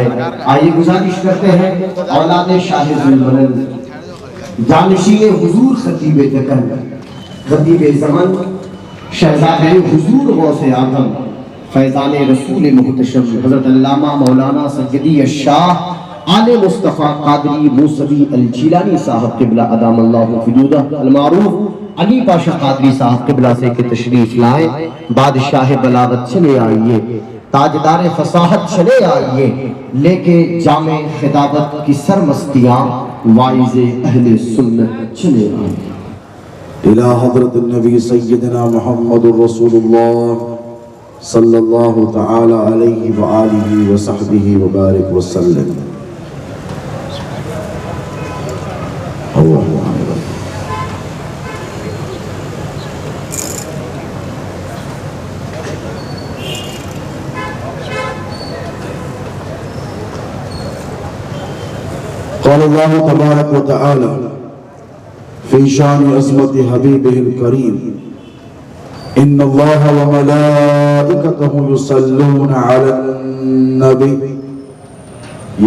فرمائے۔ آئیے گزارش کرتے ہیں اولاد شاہ ذوالبلند جانشین حضور خطیب دکن خطیب زمن شہزادہ حضور غوث اعظم فیضان رسول محتشم حضرت علامہ مولانا سیدی الشاہ آل مصطفیٰ قادری موسوی الجیلانی صاحب قبلہ ادام اللہ فجودہ المعروف علی پاشا قادری صاحب قبلہ سے کہ تشریف لائیں، بادشاہ بلاغت چلے آئیے، تاجدار فصاحت چلے آئیے، لے کے جامع خطابت کی سرمستیاں وائز اہل سنت چلے آئیے۔ الہ حضرت النبی سیدنا محمد رسول اللہ صلی اللہ تعالی علیہ وآلہ وصحبہ وبارک وسلم۔ قال اللہ تبارک و تعالی فی شان عظمت حبیبہ الکریم ان اللہ وملائکتہ یصلون علی النبی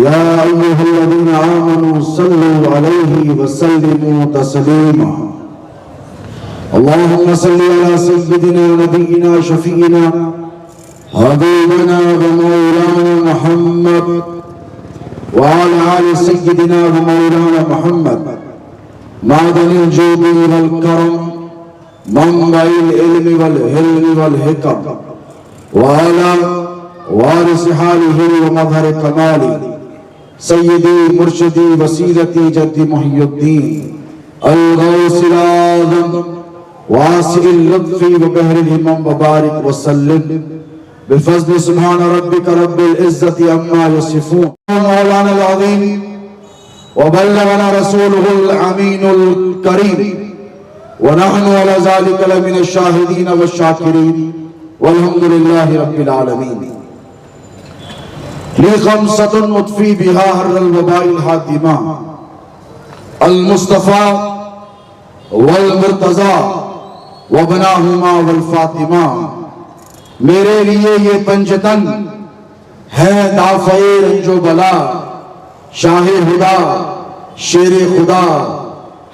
یا ایہا الذین آمنوا صلوا علیہ وسلموا تسلیما اللہم صلی علی سیدنا نبینا شفیعنا حبیبنا ومولانا محمد وعلى آل سيدنا ومولانا محمد معدن الجود والكرم منبع العلم والحلم والحكم وعلى وارث حاله ومظهر كماله سيدي مرشدي وسيلتي جد محي الدين الغوث الأعظم واسع اللطف وبحر الهمم وبارك وسلم بفضل سبحان ربك رب العزة عما يصفون مولانا العظيم وبلغنا رسوله الأمين الكريم ونحن على ذلك لمن الشاهدين والشاكرين والحمد لله رب العالمين لي خمسة مطفي بها حر الوباء الحاتمة المصطفى والمرتضى وبناهما والفاطمة میرے لیے یہ پنجتن ہے دافع رنج و بلا شاہ خدا شیر خدا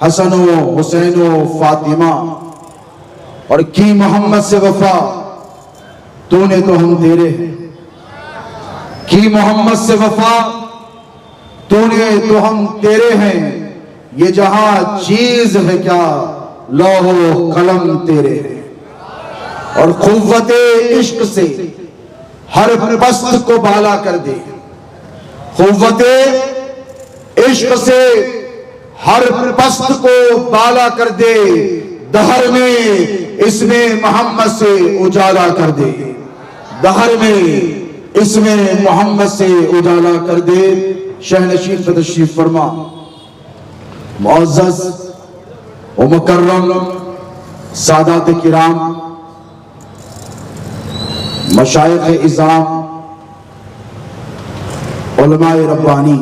حسن و حسین و فاطمہ اور کی محمد سے وفا تو نے تو ہم تیرے ہیں کی محمد سے وفا تو نے تو ہم تیرے ہیں یہ جہاں چیز ہے کیا لوح و قلم تیرے ہیں اور قوت عشق سے ہر پست کو بالا کر دے قوت عشق سے ہر پست کو بالا کر دے دہر میں اس میں محمد سے اجالا کر دے دہر میں اس میں محمد سے اجالا کر دے شہنشین پر تشریف فرما معزز و مکرم سادات کرام مشائخ اعظام علماء ربانی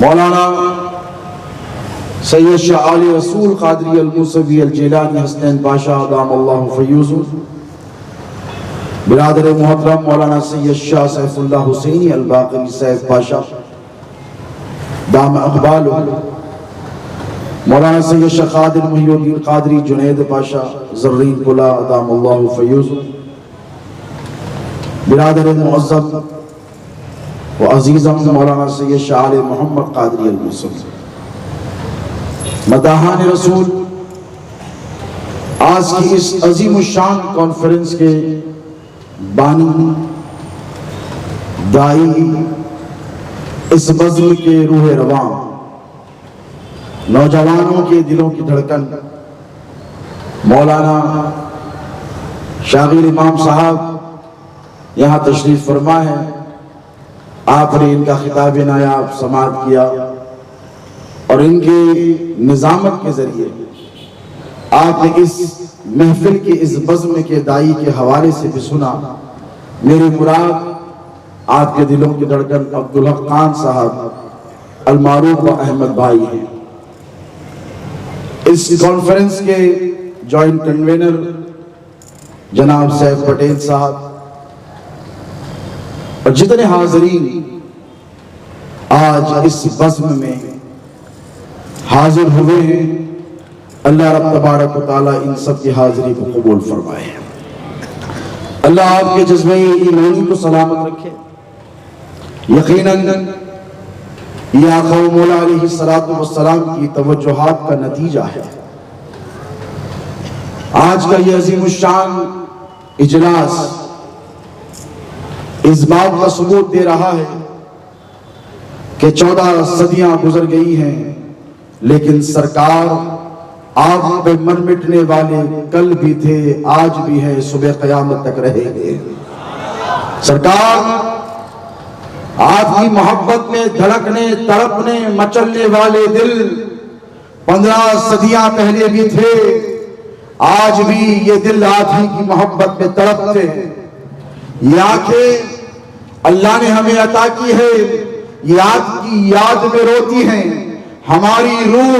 مولانا سید شاہ علی رسول قادری الموسوی الجیلانی حسنین پاشا دام اللہ فیوز برادر محترم مولانا سید شاہ سیف اللہ حسینی الباقری سیف پاشا دام اقبال مولانا سید شاہ قادر محی الدین قادری جنید پاشا زرین قلع دام اللہ فیوز برادر معظم و عزیزم مولانا سید شاہ علی محمد قادری الموسوی مداحان رسول آج کی اس عظیم الشان کانفرنس کے بانی دائی اس بزم کے روح رواں نوجوانوں کے دلوں کی دھڑکن مولانا شاغر امام صاحب یہاں تشریف فرما ہے آپ نے ان کا خطاب نایاب سماعت کیا اور ان کی نظامت کے ذریعے آپ نے اس محفل کے اس بزم کے دائی کے حوالے سے بھی سنا میری مراد آپ کے دلوں کی دھڑکن عبدالحق خان صاحب المعروف و احمد بھائی ہیں اس کانفرنس کے جوائنٹ کنوینر جناب سیف پٹیل صاحب اور جتنے حاضرین آج اس بزم میں حاضر ہوئے ہیں، اللہ رب تبارک و تعالیٰ ان سب کی حاضری کو قبول فرمائے، اللہ آپ کے جذبہ ایمانی کو سلامت رکھے۔ یقیناً یہ آقا و مولا علیہ السلام کی توجہات کا نتیجہ ہے۔ آج کا یہ عظیم الشان اجلاس اس بات کا ثبوت دے رہا ہے کہ 14 صدیاں گزر گئی ہیں، لیکن سرکار آپ پہ مر مٹنے والے کل بھی تھے، آج بھی ہے، صبح قیامت تک رہیں گے۔ سرکار آپ کی محبت میں دھڑکنے تڑپنے مچلنے والے دل 15 صدیاں پہلے بھی تھے، آج بھی یہ دل آپ ہی کی محبت میں تڑپتے۔ یہ آنکھیں اللہ نے ہمیں عطا کی ہے، یہ آپ کی یاد میں روتی ہیں، ہماری روح،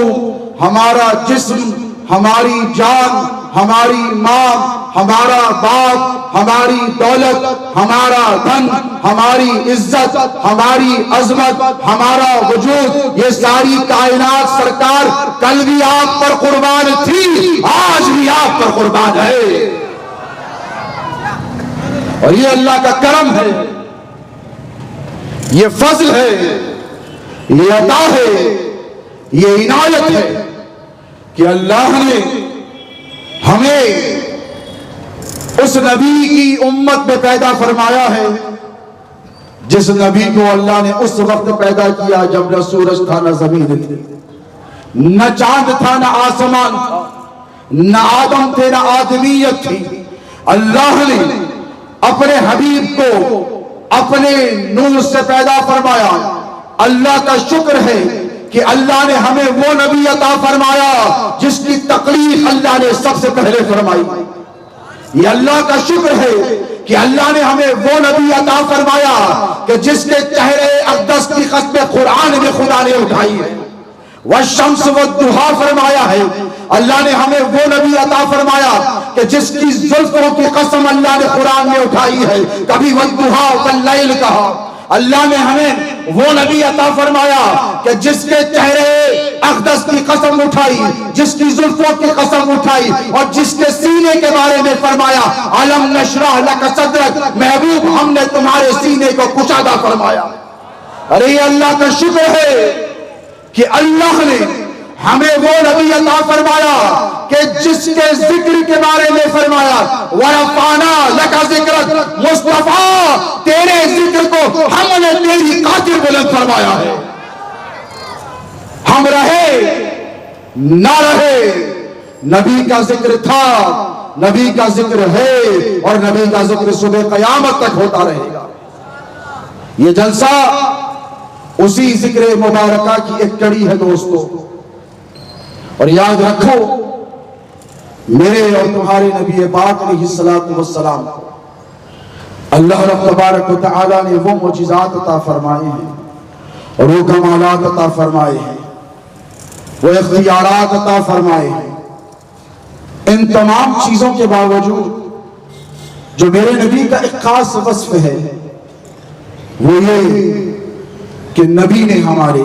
ہمارا جسم، ہماری جان، ہماری ماں، ہمارا باپ، ہماری دولت، ہمارا دھن، ہماری عزت، ہماری عظمت، ہمارا وجود، یہ ساری کائنات سرکار کل بھی آپ پر قربان تھی، آج بھی آپ پر قربان ہے۔ اور یہ اللہ کا کرم ہے، یہ فضل ہے، یہ عطا ہے، یہ عنایت ہے کہ اللہ نے ہمیں اس نبی کی امت میں پیدا فرمایا ہے جس نبی کو اللہ نے اس وقت پیدا کیا جب نہ سورج تھا نہ زمین تھی، نہ چاند تھا نہ آسمان تھا، نہ آدم تھے نہ آدمیت تھی۔ اللہ نے اپنے حبیب کو اپنے نور سے پیدا فرمایا۔ اللہ کا شکر ہے کہ اللہ نے ہمیں وہ نبی عطا فرمایا جس کی تقریر اللہ نے سب سے پہلے فرمائی۔ یہ اللہ کا شکر ہے کہ اللہ نے ہمیں وہ نبی عطا فرمایا کہ جس کے چہرے اقدس کی قسم قرآن میں خدا نے اٹھائی ہے۔ والشمس والضحیٰ فرمایا ہے، اللہ نے ہمیں وہ نبی عطا فرمایا کہ جس کی زلفوں کی قسم اللہ نے قرآن میں اٹھائی ہے، کبھی والضحیٰ واللیل کہا۔ اللہ نے ہمیں وہ نبی عطا فرمایا کہ جس کے چہرے اقدس کی قسم اٹھائی، جس کی زلفوں کی قسم اٹھائی، اور جس کے سینے کے بارے میں فرمایا الم نشرح لک صدرک، محبوب ہم نے تمہارے سینے کو کشادہ فرمایا۔ ارے یہ اللہ کا شکر ہے کہ اللہ نے ہمیں وہ نبی عطا فرمایا کہ جس کے ذکر کے بارے میں فرمایا وَرَفَعْنَا لَكَ ذِكْرَكَ، مصطفیٰ تیرے ذکر کو ہم نے تیری خاطر بلند فرمایا ہے۔ ہم رہے نہ رہے، نبی کا ذکر تھا، نبی کا ذکر ہے، اور نبی کا ذکر صبح قیامت تک ہوتا رہے گا۔ یہ جلسہ اسی ذکر مبارکہ کی ایک کڑی ہے دوستو، اور یاد رکھو میرے اور تمہارے نبی پاک علیہ السلام کو اللہ رب تبارک و تعالی نے وہ معجزات عطا فرمائے ہیں، اور وہ کمالات عطا فرمائے ہیں، وہ اختیارات عطا فرمائے ہیں۔ ان تمام چیزوں کے باوجود جو میرے نبی کا ایک خاص وصف ہے وہ یہ کہ نبی نے ہمارے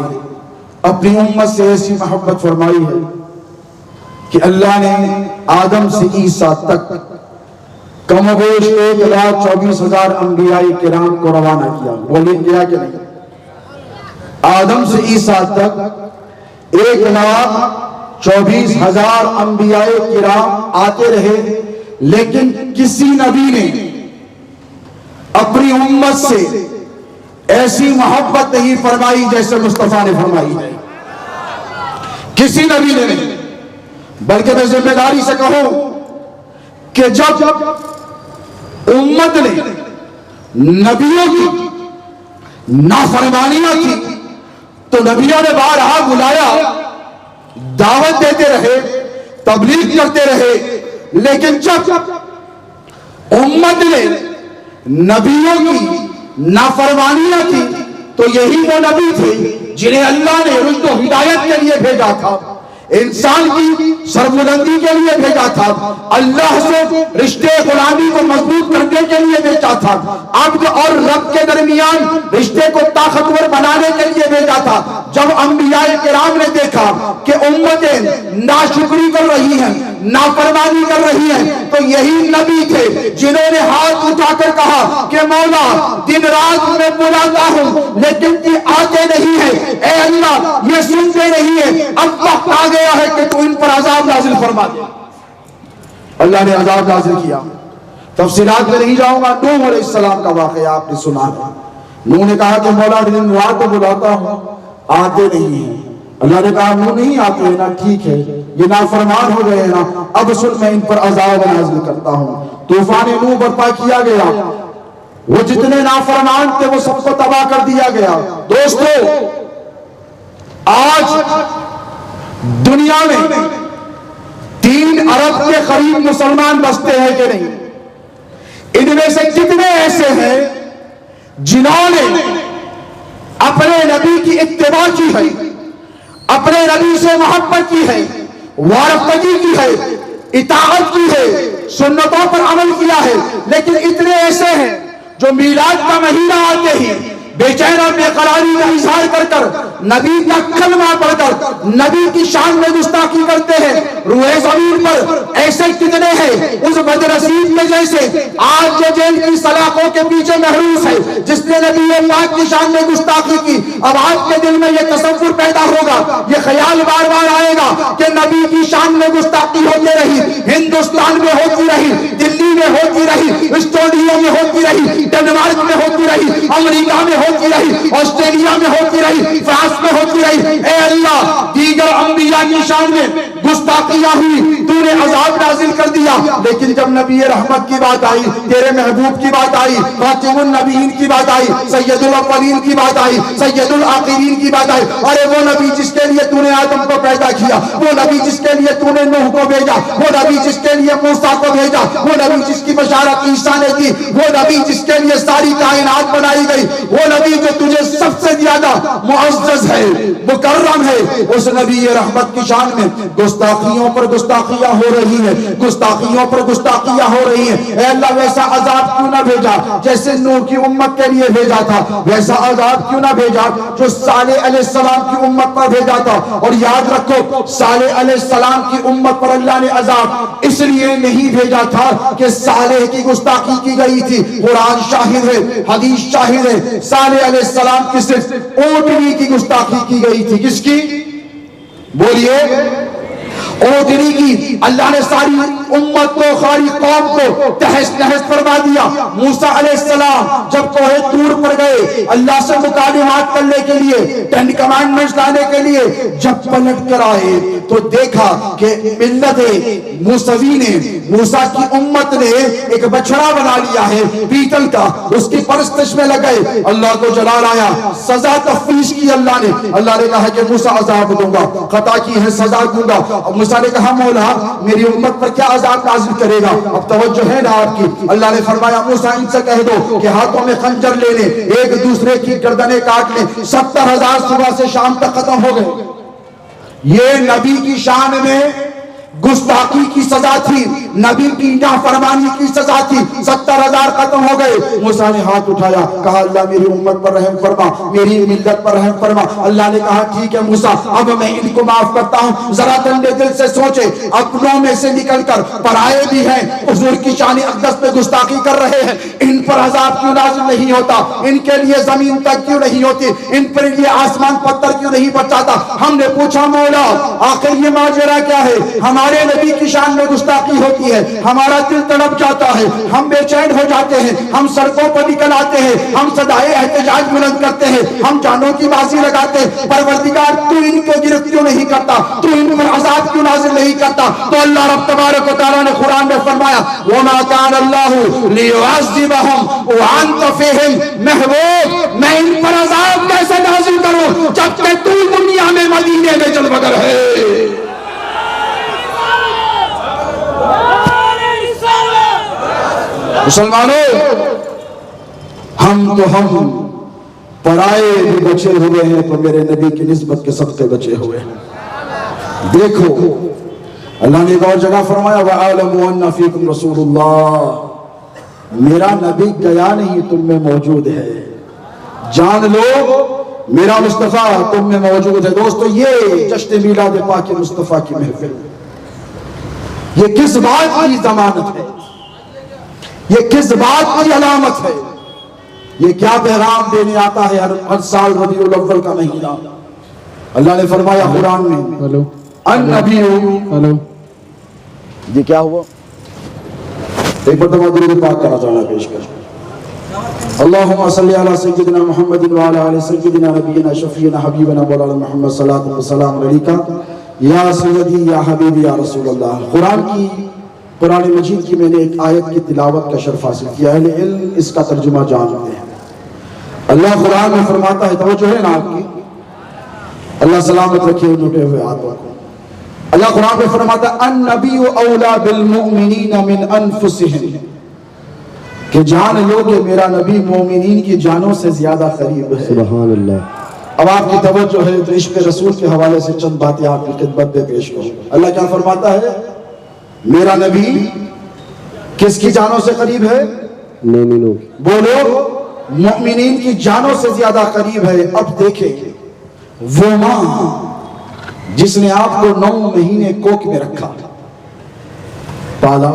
اپنی امت سے ایسی محبت فرمائی ہے کہ اللہ نے آدم سے عیسیٰ تک کم و بیش 1,24,000 انبیاء کرام کو روانہ کیا۔ بولیں کیا کہ نہیں؟ آدم سے عیسیٰ تک 1,24,000 انبیاء کرام آتے رہے، لیکن کسی نبی نے اپنی امت سے ایسی محبت نہیں فرمائی جیسے مصطفیٰ نے فرمائی ہے۔ کسی نبی نے نہیں، بلکہ میں ذمہ داری سے کہوں کہ جب امت نے نبیوں کی نافرمانیاں کی تو نبیوں نے بارہا بلایا، دعوت دیتے رہے، تبلیغ کرتے رہے، لیکن جب امت نے نبیوں کی نافرمانیاں کی تو یہی وہ نبی تھے جنہیں اللہ نے رشد و ہدایت کے لیے بھیجا تھا، انسان کی سربلندی کے لیے بھیجا تھا، اللہ سے رشتے غلامی کو مضبوط کرنے کے لیے بھیجا تھا، عبد اور رب کے درمیان بنانے کے لیے بھیجا تھا۔ جب انبیاء کرام نے دیکھا کہ امتیں ناشکری کر رہی ہیں، نافرمانی کر رہی ہیں، تو یہی نبی تھے جنہوں نے ہاتھ اٹھا کر کہا کہ مولا دن رات میں بلاتا ہوں لیکن یہ آتے نہیں ہیں، اے اللہ یہ سنتے نہیں ہیں، اب وقت آ گیا ہے کہ تو ان پر عذاب نازل فرما دے۔ اللہ نے عذاب نازل کیا۔ تفصیلات میں نہیں جاؤں گا، نوح علیہ السلام کا واقعہ آپ نے سنا ہے۔ نوح نے کہا کہ مولا دن رات کو بلاتا ہوں آتے نہیں ہیں۔ اللہ نے کہا نوح نہیں آتے ہیں نا، ٹھیک ہے یہ نافرمان ہو گئے نا، اب سن میں ان پر عذاب نازل کرتا ہوں۔ طوفان نوح برپا کیا گیا، وہ جتنے نافرمان تھے وہ سب کو تباہ کر دیا گیا۔ دوستو آج دنیا میں 3 ارب کے قریب مسلمان بستے ہیں کہ نہیں؟ ان میں سے کتنے ایسے ہیں جنہوں نے اپنے نبی کی اتباع کی ہے، اپنے نبی سے محبت کی ہے، وارفتگی کی ہے، اطاعت کی ہے، سنتوں پر عمل کیا ہے، لیکن اتنے ایسے ہیں جو میلاد کا مہینہ آتے ہی بے چین اور بے قراری کا اظہار کر کر نبی کا کلمہ پڑھ کر نبی کی شان میں گستاخی کرتے ہیں۔ روح زمین پر ایسے کتنے ہیں اس بدنصیب میں جیسے آج جو جیل کی سلاخوں کے پیچھے محروس ہے، جس نے نبی پاک کی شان میں گستاخی کی۔ اب آپ کے دل میں یہ تصور پیدا ہوگا، یہ خیال بار بار آئے گا کہ نبی کی شان میں گستاخی ہوتی رہی، ہندوستان میں ہوتی رہی، دلی میں ہوتی رہی، اسٹوڈیو میں ہوتی رہی، ڈنمارک میں ہوتی رہی، امریکہ میں ہوتی رہی، آسٹریلیا میں ہوتی رہی، فرانس میں ہوتی رہی۔ اے اللہ دیگر انبیاء کی شان میں گستاخیاں ہوئی، تو نے عذاب نازل کر دیا، لیکن جب نبی رحمت کی بات آئی، تیرے محبوب کی بات آئی، خاتم النبیین کی بات آئی، سید الاولین کی بات آئی، سید الآخرین کی بات آئی، ارے وہ نبی جس کے لیے تو نے آدم کو پیدا کیا، وہ نبی جس کے لیے تو نے نوح کو بھیجا، وہ نبی جس کے لیے موسیٰ کو بھیجا، وہ نبی جس کی بشارت عیسیٰ نے کی، وہ نبی جس کے لیے ساری کائنات بنائی گئی، وہ نبی جو تجھے سب سے زیادہ معزز ہے، مکرم ہے، اس نبی رحمت کی شان میں گستاخیوں پر گستاخیاں ہو رہی ہیں، گستاخیوں پر گستاخیاں ہو رہی ہیں۔ اے اللہ ویسا عذاب کیوں نہ بھیجا جیسے نوح کی امت کے لیے بھیجا تھا، ویسا عذاب کیوں نہ بھیجا جو صالح علیہ السلام کی امت پر بھیجا تھا۔ اور یاد رکھو صالح علیہ السلام کی امت پر اللہ نے عذاب اس لیے نہیں بھیجا تھا کہ صالح کی گستاخی کی گئی تھی، قرآن شاہد ہے، حدیث شاہد ہے، صالح علیہ السلام کی صرف اونٹنی کی گستاخی کی گئی تھی۔ کس کی؟ بولیے، اونٹنی کی۔ اللہ نے ساری امت کو، ساری قوم کو تہس نہس فرما دیا۔ موسیٰ علیہ السلام جب کوہ طور پر گئے اللہ سے مکالمات کرنے کے لیے، 10 کمانڈمنٹس لانے کے لیے، جب پلٹ کر آئے تو دیکھا کہ ملت موسوی نے، موسیٰ کی امت نے ایک بچڑا بنا لیا ہے پیتل کا، اس کی پرستش میں لگے۔ اللہ کو جلال آیا، سزا تفویض کی اللہ نے۔ اللہ نے کہا کہ موسیٰ عذاب دوں گا، خطا کی ہے سزا دوں گا۔ موسیٰ نے کہا مولا میری امت پر کیا عذاب نازل کرے گا؟ اب توجہ ہے نا آپ کی۔ اللہ نے فرمایا موسیٰ ان سے کہہ دو کہ ہاتھوں میں خنجر لے لیں، ایک دوسرے کی گردنیں کاٹ لیں۔ 70,000 صبح سے شام تک ختم ہو گئے۔ یہ نبی کی شان میں گستاخی کی سزا تھی، نبی کی نافرمانی کی سزا تھی۔ 70,000 ختم ہو گئے۔ موسیٰ نے ہاتھ اٹھایا، کہا اللہ میری امت پر رحم فرما، میری ملت پر رحم فرما۔ اللہ نے کہا ٹھیک ہے موسیٰ اب میں ان کو معاف کرتا ہوں۔ ذرا ٹھنڈے دل سے سوچے، اپنوں میں سے نکل کر پرائے بھی ہیں، حضور کی شان اقدس پہ گستاخی کر رہے ہیں، ان پر عذاب کیوں نازل نہیں ہوتا؟ ان کے لیے زمین تک کیوں نہیں ہوتی؟ ان پر لیے آسمان پتھر کیوں نہیں برساتا؟ ہم نے پوچھا مولا آخر یہ ماجرا کیا ہے؟ ہمارے نبی کی شان میں گستاخی ہوتی ہے، ہمارا دل تڑپ جاتا ہے، ہم بے چین ہو جاتے ہیں، ہم سڑکوں پر نکل آتے ہیں، ہم صدائے احتجاج بلند کرتے ہیں، ہم جانوں کی بازی لگاتے ہیں۔ پروردگار تو ان کو گرفت کیوں نہیں کرتا؟ تو ان پر عذاب کیوں نازل نہیں کرتا؟ تو اللہ رب تبارک و تعالیٰ نے قرآن میں فرمایا وَمَا كَانَ اللَّهُ لِيُعَذِّبَهُمْ وَأَنْتَ فِيهِمْ۔ محبوب میں ان پر عذاب کیسے نازل کروں جبکہ تو دنیا میں مدینے میں جلوگر ہے؟ مسلمانوں ہم پرائے بھی بچے ہوئے ہیں تو میرے نبی کی نسبت کے صدقے بچے ہوئے ہیں۔ دیکھو اللہ نے ایک اور جگہ فرمایا وَأَعْلَمُ أَنَّ فِيكُمْ رَسُولُ اللَّهِ، میرا نبی گیا نہیں تم میں موجود ہے، جان لو میرا مصطفیٰ تم میں موجود ہے۔ دوستو یہ جشن میلاد پاک مصطفیٰ کی محفل، یہ کس بات کی ضمانت ہے؟ یہ کس بات کی علامت ہے؟ یہ کیا پیغام دینے آتا ہے ہر سال ربیع الاول کا مہینہ؟ اللہ نے فرمایا قرآن میں النبی، یہ کیا ہوا؟ ایک مرتبہ درود پاک کا نذرانہ پیش کر۔ اللہم صلی علی سیدنا محمد وعلی آل سیدنا نبینا شفیعنا حبیبنا مولانا محمد صلاۃ وسلام علیکہ یا سیدی یا حبیبی یا رسول اللہ۔ قرآن مجید کی میں نے ایک آیت کی تلاوت کا شرف حاصل کیا، اہل علم اس کا ترجمہ جانتے ہیں۔ اللہ قرآن میں فرماتا ہے، توجہ ہے نا آپ کی، اللہ سلامت رکھے ٹوٹے ہوئے ہاتھوں کو۔ اللہ قرآن میں فرماتا ہے النبی اولا بالمؤمنین من انفسہم، کہ جان لو کہ میرا نبی مومنین کی جانوں سے زیادہ قریب ہے۔ سبحان اللہ۔ اب آپ کی توجہ ہے تو عشق رسول کے حوالے سے چند باتیں آپ کی خدمت میں پیش کروں۔ اللہ کیا فرماتا ہے؟ میرا نبی کس کی جانوں سے قریب ہے؟ مومنوں۔ بولو، مومنین کی جانوں سے زیادہ قریب ہے۔ اب دیکھیں وہ ماں جس نے آپ کو 9 مہینے کوکھ میں رکھا، پالا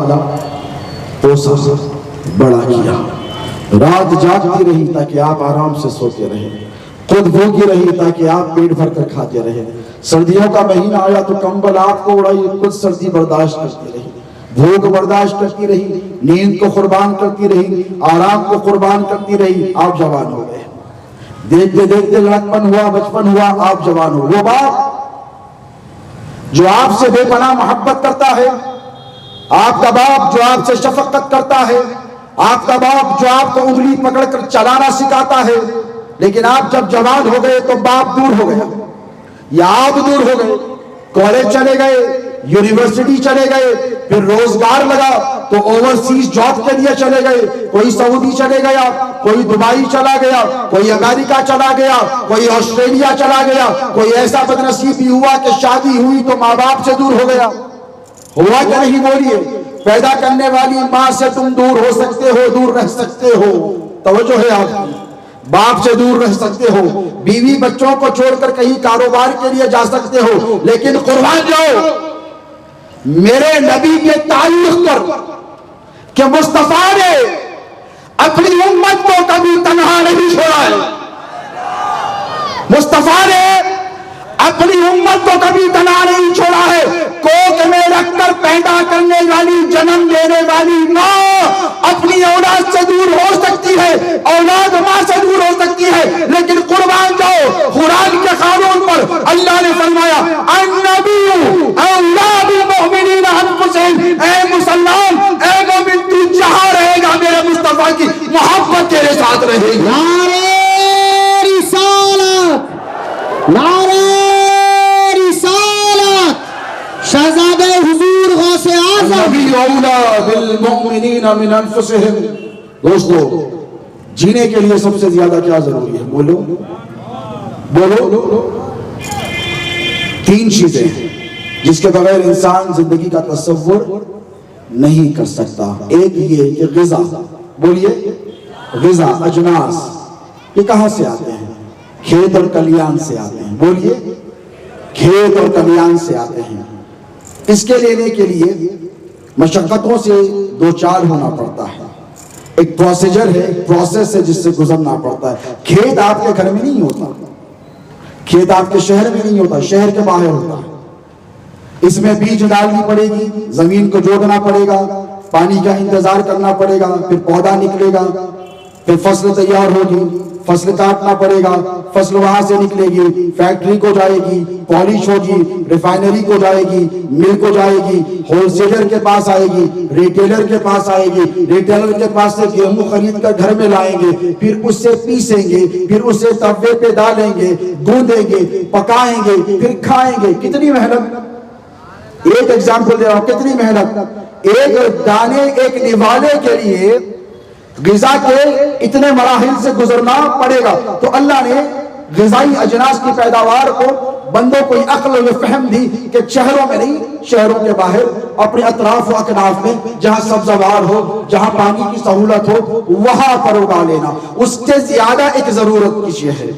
پوسا، بڑا کیا، رات جاگتی رہی تاکہ آپ آرام سے سوتے رہے، خود بھوکی رہی تاکہ آپ پیٹ بھر کر کھاتے رہے، سردیوں کا مہینہ آیا تو کمبل آپ کو اڑائی، خود سردی برداشت کرتی رہی، بھوک برداشت کرتی رہی، نیند کو قربان کرتی رہی، آرام کو قربان کرتی رہی، آپ جوان ہو گئے۔ دیکھتے دیکھتے لڑکپن ہوا، بچپن ہوا، آپ جوان ہو۔ وہ باپ جو آپ سے بے پناہ محبت کرتا ہے، آپ کا باپ جو آپ سے شفقت کرتا ہے، آپ کا باپ جو آپ کو انگلی پکڑ کر چلانا سکھاتا ہے، لیکن آپ جب جوان ہو گئے تو باپ دور ہو گیا یا آپ دور ہو گئے، کالج چلے گئے، یونیورسٹی چلے گئے، پھر روزگار لگا تو اوورسیز جاب کے لیے چلے گئے، کوئی سعودی چلے گیا، کوئی دبئی چلا گیا، کوئی امریکہ چلا گیا، کوئی آسٹریلیا چلا گیا، کوئی ایسا بدنصیب بھی ہوا کہ شادی ہوئی تو ماں باپ سے دور ہو گیا۔ ہوا کہ نہیں؟ بولیے، پیدا کرنے والی ماں سے تم دور ہو سکتے ہو، دور رہ سکتے ہو، توجہ ہے آپ کی، باپ سے دور رہ سکتے ہو، بیوی بچوں کو چھوڑ کر کہیں کاروبار کے لیے جا سکتے ہو، لیکن قربان جاؤ میرے نبی کے تعلق پر کہ مصطفیٰ نے اپنی امت کو کبھی تنہا نہیں چھوڑا ہے، مصطفیٰ نے اپنی امت کو کبھی تنہا نہیں چھوڑا ہے۔ کوکھ میں رکھ کر پیدا کرنے والی، جنم دینے والی ماں اپنی اولاد سے دور ہو سکتی ہے، اولاد ماں سے دور ہو سکتی ہے، لیکن قربان جاؤ قرآن کے قانون پر اللہ نے فرمایا النبی اولا بالمؤمنین انفسہم، اے مسلمان، اے مومن، تو جہاں رہے گا میرے مصطفیٰ کی محبت تیرے ساتھ رہے گی۔ نعرہ رسالت، نعرہ رسالت، شہزادہ حضور غوث اعظم۔ النبی اولا بالمؤمنین من انفسہم۔ دوستو جینے کے لیے سب سے زیادہ کیا ضروری ہے؟ بولو بولو، 3 چیزیں جس کے بغیر انسان زندگی کا تصور نہیں کر سکتا۔ ایک یہ کہ غذا، بولیے غذا، اجناس، یہ کہاں سے آتے ہیں؟ کھیت اور کلیان سے آتے ہیں، بولیے کھیت اور کلیان سے آتے ہیں۔ اس کے لینے کے لیے مشقتوں سے دوچار ہونا پڑتا ہے، ایک پروسیجر ہے، ایک پروسیس ہے جس سے گزرنا پڑتا ہے۔ کھیت آپ کے گھر میں نہیں ہوتا، کھیت آپ کے شہر میں نہیں ہوتا، شہر کے باہر ہوتا ہے۔ اس میں بیج ڈالنی پڑے گی، زمین کو جوڑنا پڑے گا، پانی کا انتظار کرنا پڑے گا، پھر پودا نکلے گا، پھر فصل تیار ہوگی، فصل کاٹنا پڑے گا، فصل وہاں سے نکلے گی، فیکٹری کو جائے گی، پالش ہوگی، ریفائنری کو جائے گی، مل کو جائے گی، ہول سیلر کے پاس آئے گی، ریٹیلر کے پاس آئے گی، ریٹیلر کے پاس سے گیہوں خرید کر گھر میں لائیں گے، پھر اس سے پیسیں گے، پھر اسے توے پہ ڈالیں گے، گوندیں گے، پکائیں گے، پھر کھائیں گے۔ کتنی محنت! ایک ایگزامپل دے رہا ہوں، کتنی محنت! ایک دانے، ایک نوالے کے لیے غذا کے اتنے مراحل سے گزرنا پڑے گا۔ تو اللہ نے غذائی اجناس کی پیداوار کو بندوں کو عقل و فہم دی کہ شہروں میں نہیں، شہروں کے باہر اپنے اطراف و اکناف میں جہاں سبزوار ہو، جہاں پانی کی سہولت ہو، وہاں پر اگا لینا۔ اس سے زیادہ ایک ضرورت کی چیز ہے،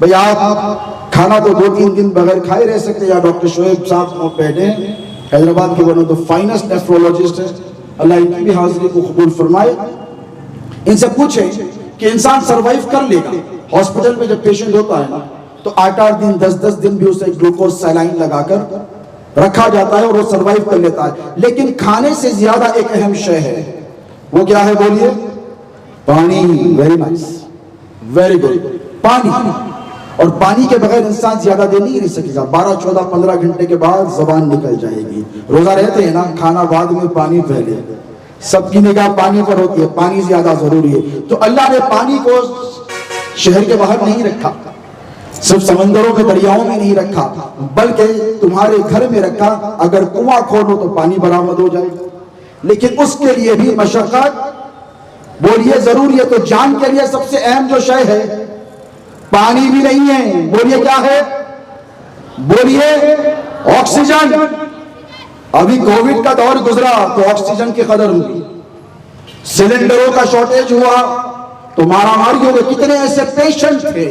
بھئی آپ کھانا تو 2-3 دن بغیر کھائے رہ سکتے. یا ڈاکٹر شعیب صاحب بیٹھے ہیں حیدرآباد کے ون آف دا فائنسٹ نیفرولوجسٹ ہیں, اللہ ان کی بھی حاضری کو قبول فرمائے. ان سے پوچھیں کہ انسان سروائیو کر لے گا. ہاسپٹل میں جب پیشنٹ ہوتا ہے نا تو 8 دن 10 دن بھی اسے گلوکوز سیلائن لگا کر رکھا جاتا ہے اور وہ سروائیو کر لیتا ہے. لیکن کھانے سے زیادہ ایک اہم شے ہے, وہ کیا ہے بولیے؟ پانی. Very nice, very good. پانی. اور پانی کے بغیر انسان زیادہ دیر نہیں رہ سکے گا. 12 14 15 گھنٹے کے بعد زبان نکل جائے گی. روزہ رہتے ہیں نا, کھانا بعد میں پانی پہلے. سب کی نگاہ پانی پر ہوتی ہے, پانی زیادہ ضروری ہے. تو اللہ نے پانی کو شہر کے باہر نہیں رکھا, صرف سمندروں کے دریاؤں میں نہیں رکھا, بلکہ تمہارے گھر میں رکھا. اگر کنواں کھولو تو پانی برآمد ہو جائے. لیکن اس کے لیے بھی مشقت بولیے ضروری ہے. تو جان کے لیے سب سے اہم جو شے ہے پانی بھی نہیں ہے. بولیے کیا ہے؟ بولیے آکسیجن. ابھی کووڈ کا دور گزرا تو آکسیجن کی قدر ہوئی, سلنڈروں کا شارٹیج ہوا تو مارا ماری ہو گئی. کتنے ایسے پیشنٹ تھے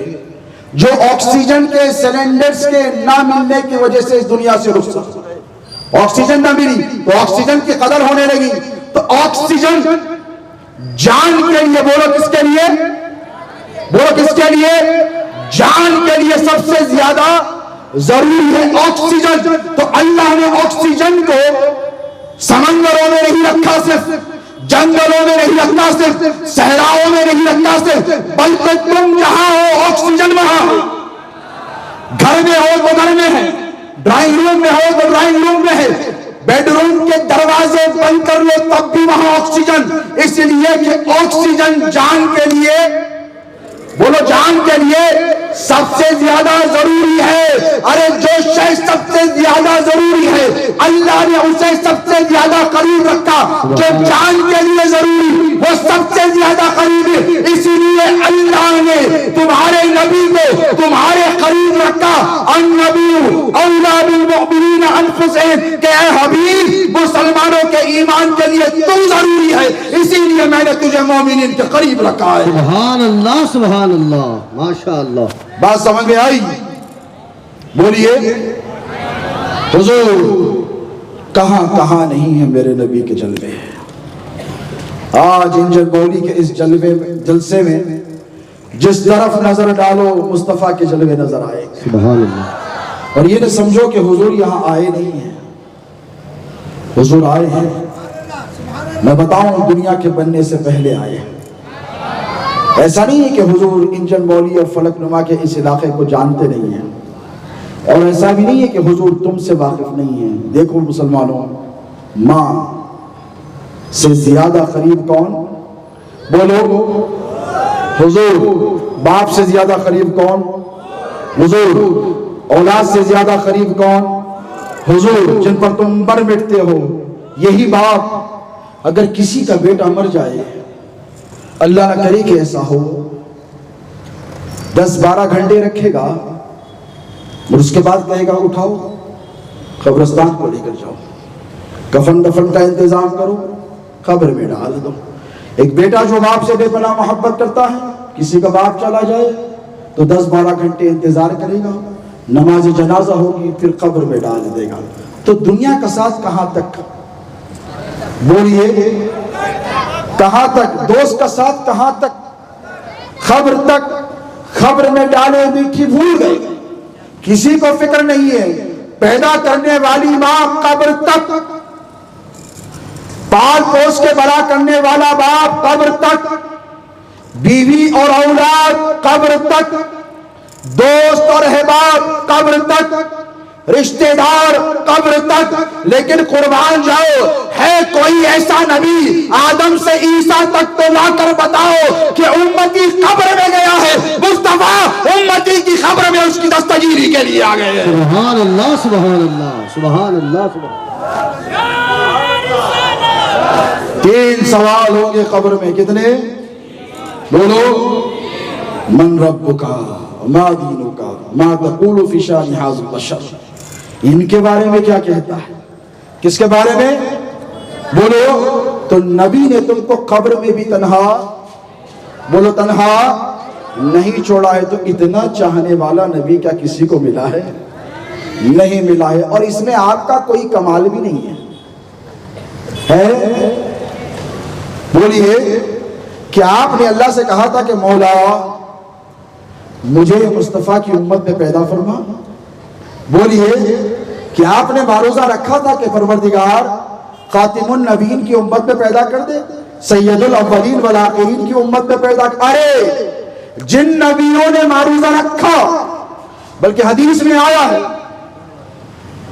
جو آکسیجن کے سلنڈرز کے نہ ملنے کی وجہ سے اس دنیا سے رخصت ہو گئے. آکسیجن نہ ملی تو آکسیجن کی قدر ہونے لگی. تو آکسیجن جان کے لیے, بولو کس کے لیے؟ بولو کس کے لیے؟ جان کے لیے سب سے زیادہ ضروری ہے آکسیجن. تو اللہ نے آکسیجن کو سمندروں میں نہیں رکھا, صرف جنگلوں میں نہیں رکھا, صرف صحراؤں میں نہیں رکھا, صرف بلکہ تم جہاں ہو آکسیجن وہاں ہو. گھر میں ہو تو گھر میں ہے, ڈرائنگ روم میں ہو تو ڈرائنگ روم میں ہے, بیڈ روم کے دروازے بند کر لو تب بھی وہاں آکسیجن. اس لیے کہ آکسیجن جان کے لیے, بولو جان کے لیے سب سے زیادہ ضروری ہے. ارے جو شے سب سے زیادہ ضروری ہے اللہ نے اسے سب سے زیادہ قریب رکھا. جو جان کے لیے ضروری وہ سب سے زیادہ قریب ہے. اسی لیے اللہ نے تمہارے نبی کو تمہارے قریب رکھا. النبی اولی بالمؤمنین انفسہم, کہ اے حبیب مسلمانوں کے ایمان کے لیے تو ضروری ہے, اسی لیے میں نے تجھے مومنین کے قریب رکھا ہے. سبحان اللہ, سبحان اللہ, ماشاء اللہ. بات سمجھ میں آئی؟ بولیے حضور کہاں کہاں نہیں ہے میرے نبی کے جلوے. آج انجن مولی کے اس جلسے میں جس طرف نظر ڈالو مصطفیٰ کے جلوے نظر آئے. سبحان اللہ. اور یہ نہ سمجھو کہ حضور یہاں آئے نہیں ہیں, حضور آئے ہیں. میں بتاؤں دنیا کے بننے سے پہلے آئے ہیں. ایسا نہیں ہے کہ حضور انجن مولی اور فلک نما کے اس علاقے کو جانتے نہیں ہیں, اور ایسا بھی نہیں ہے کہ حضور تم سے واقف نہیں ہیں. دیکھو مسلمانوں, ماں سے زیادہ قریب کون؟ بولو حضور. باپ سے زیادہ قریب کون؟ حضور. اولاد سے زیادہ قریب کون؟ حضور. جن پر تم بر مٹتے ہو یہی باپ. اگر کسی کا بیٹا مر جائے, اللہ نہ کرے کہ ایسا ہو, 10-12 گھنٹے رکھے گا اور اس کے بعد کہے گا اٹھاؤ قبرستان کو لے کر جاؤ, کفن دفن کا انتظام کرو, قبر میں ڈال دو. ایک بیٹا جو باپ سے بے پناہ محبت کرتا ہے, کسی کا باپ چلا جائے تو 10-12 گھنٹے انتظار کرے گا, نماز جنازہ ہوگی, پھر قبر میں ڈال دے گا. تو دنیا کا ساتھ کہاں تک؟ بولیے کہاں تک؟ دوست کا ساتھ کہاں تک؟ خبر تک. خبر میں ڈالے میٹھی بھول گئے, کسی کو فکر نہیں ہے. پیدا کرنے والی ماں قبر تک, پال پوس کے بڑا کرنے والا باپ قبر تک, بیوی اور اولاد قبر تک, دوست اور احباب قبر تک, رشتہ دار قبر تک. لیکن قربان جاؤ, ہے کوئی ایسا نبی آدم سے عیسیٰ تک تو لا کر بتاؤ کہ امتی قبر میں گیا ہے. مصطفیٰ امتی کی قبر میں اس کی دستگیری کے لیے آ گئے ہیں. سبحان اللہ, سبحان اللہ, سبحان اللہ, سبحان. 3 سوال ہوں گے قبر میں. کتنے؟ بولو. من ربک, ما دینک, ما تقول فی شأن ھذا البشر. ان کے بارے میں کیا کہتا ہے؟ کس کے بارے میں؟ بولو. تو نبی نے تم کو قبر میں بھی تنہا, بولو تنہا, نہیں چھوڑا ہے، تو اتنا چاہنے والا نبی کیا کسی کو ملا ہے؟ نہیں ملا ہے۔ اور اس میں آپ کا کوئی کمال بھی نہیں ہے۔ بولیے کہ آپ نے اللہ سے کہا تھا کہ مولا مجھے مصطفیٰ کی امت میں پیدا فرما؟ بولیے کہ آپ نے معروضہ رکھا تھا کہ پروردگار خاتم النبیین کی امت میں پیدا کر دے، سید الاولین والآخرین کی امت میں پیدا کر؟ ارے جن نبیوں نے معروضہ رکھا، بلکہ حدیث میں آیا ہے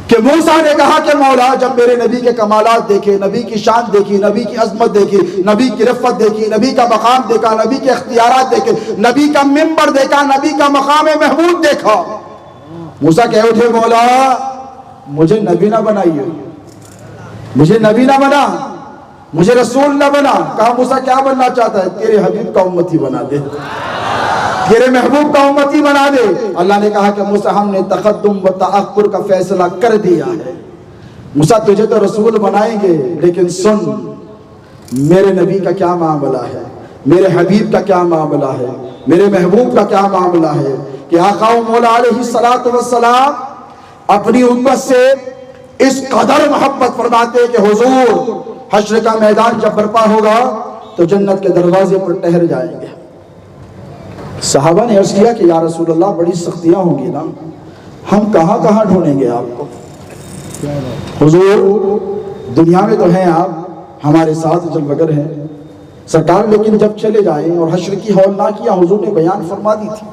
کہ موسیٰ نے کہا کہ مولا جب میرے نبی کے کمالات دیکھے، نبی کی شان دیکھی، نبی کی عظمت دیکھی، نبی کی رفعت دیکھی، نبی کا مقام دیکھا، نبی کے اختیارات دیکھے، نبی کا منبر دیکھا، نبی کا مقام محمود دیکھا، موسیٰ کہہ اٹھے مولا مجھے نبی نہ بنائیے، مجھے نبی نہ بنا، مجھے رسول نہ بنا۔ کہا موسیٰ کیا بننا چاہتا ہے؟ تیرے حبیب کا امتی بنا دے، تیرے محبوب کا امتی بنا دے۔ اللہ نے کہا کہ موسیٰ ہم نے تقدم و تأخر کا فیصلہ کر دیا ہے، موسیٰ تجھے تو رسول بنائیں گے، لیکن سن میرے نبی کا کیا معاملہ ہے، میرے حبیب کا کیا معاملہ ہے، میرے محبوب کا کیا معاملہ ہے، کہ آقا و مولا علیہ السلام اپنی امت سے اس قدر محبت فرماتے کہ حضور حشر کا میدان جب برپا ہوگا تو جنت کے دروازے پر ٹھہر جائیں گے۔ صحابہ نے عرض کیا کہ یا رسول اللہ بڑی سختیاں ہوں گی نا، ہم کہاں کہاں ڈھونڈیں گے آپ کو؟ حضور دنیا میں تو ہیں آپ، ہمارے ساتھ جلوگر ہیں سرکار، لیکن جب چلے جائیں، اور حشر کی ہولناکیاں حضور نے بیان فرما دی تھی،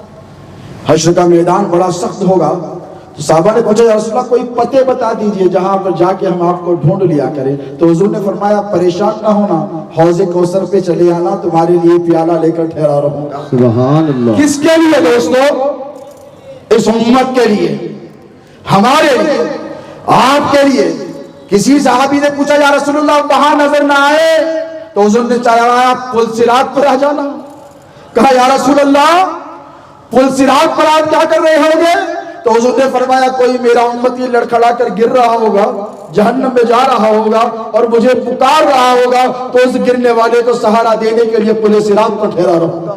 حشر کا میدان بڑا سخت ہوگا، تو صحابہ نے پوچھا یا رسول اللہ کوئی پتے بتا دیجئے جہاں پر جا کے ہم آپ کو ڈھونڈ لیا کریں۔ تو حضور نے فرمایا پریشان نہ ہونا، حوض کوثر پہ چلے آنا، تمہارے لیے پیالہ لے کر ٹھہرا رہوں گا۔ سبحان اللہ۔ کس کے لیے دوستو؟ اس امت کے لیے، ہمارے لیے، آپ کے لیے۔ کسی صحابی نے پوچھا یا رسول اللہ وہاں نظر نہ آئے، تو حضور نے چاہا پل صراط پر آ جانا۔ کہا یا رسول اللہ پل صراط پر آپ کیا کر رہے ہوں گے؟ تو حضور نے فرمایا کوئی میرا امتی لڑکھڑا کر گر رہا ہوگا، جہنم میں جا رہا ہوگا اور مجھے پکار رہا ہوگا، تو اس گرنے والے کو سہارا دینے کے لیے پل صراط پر ٹھہرا رہوں گا۔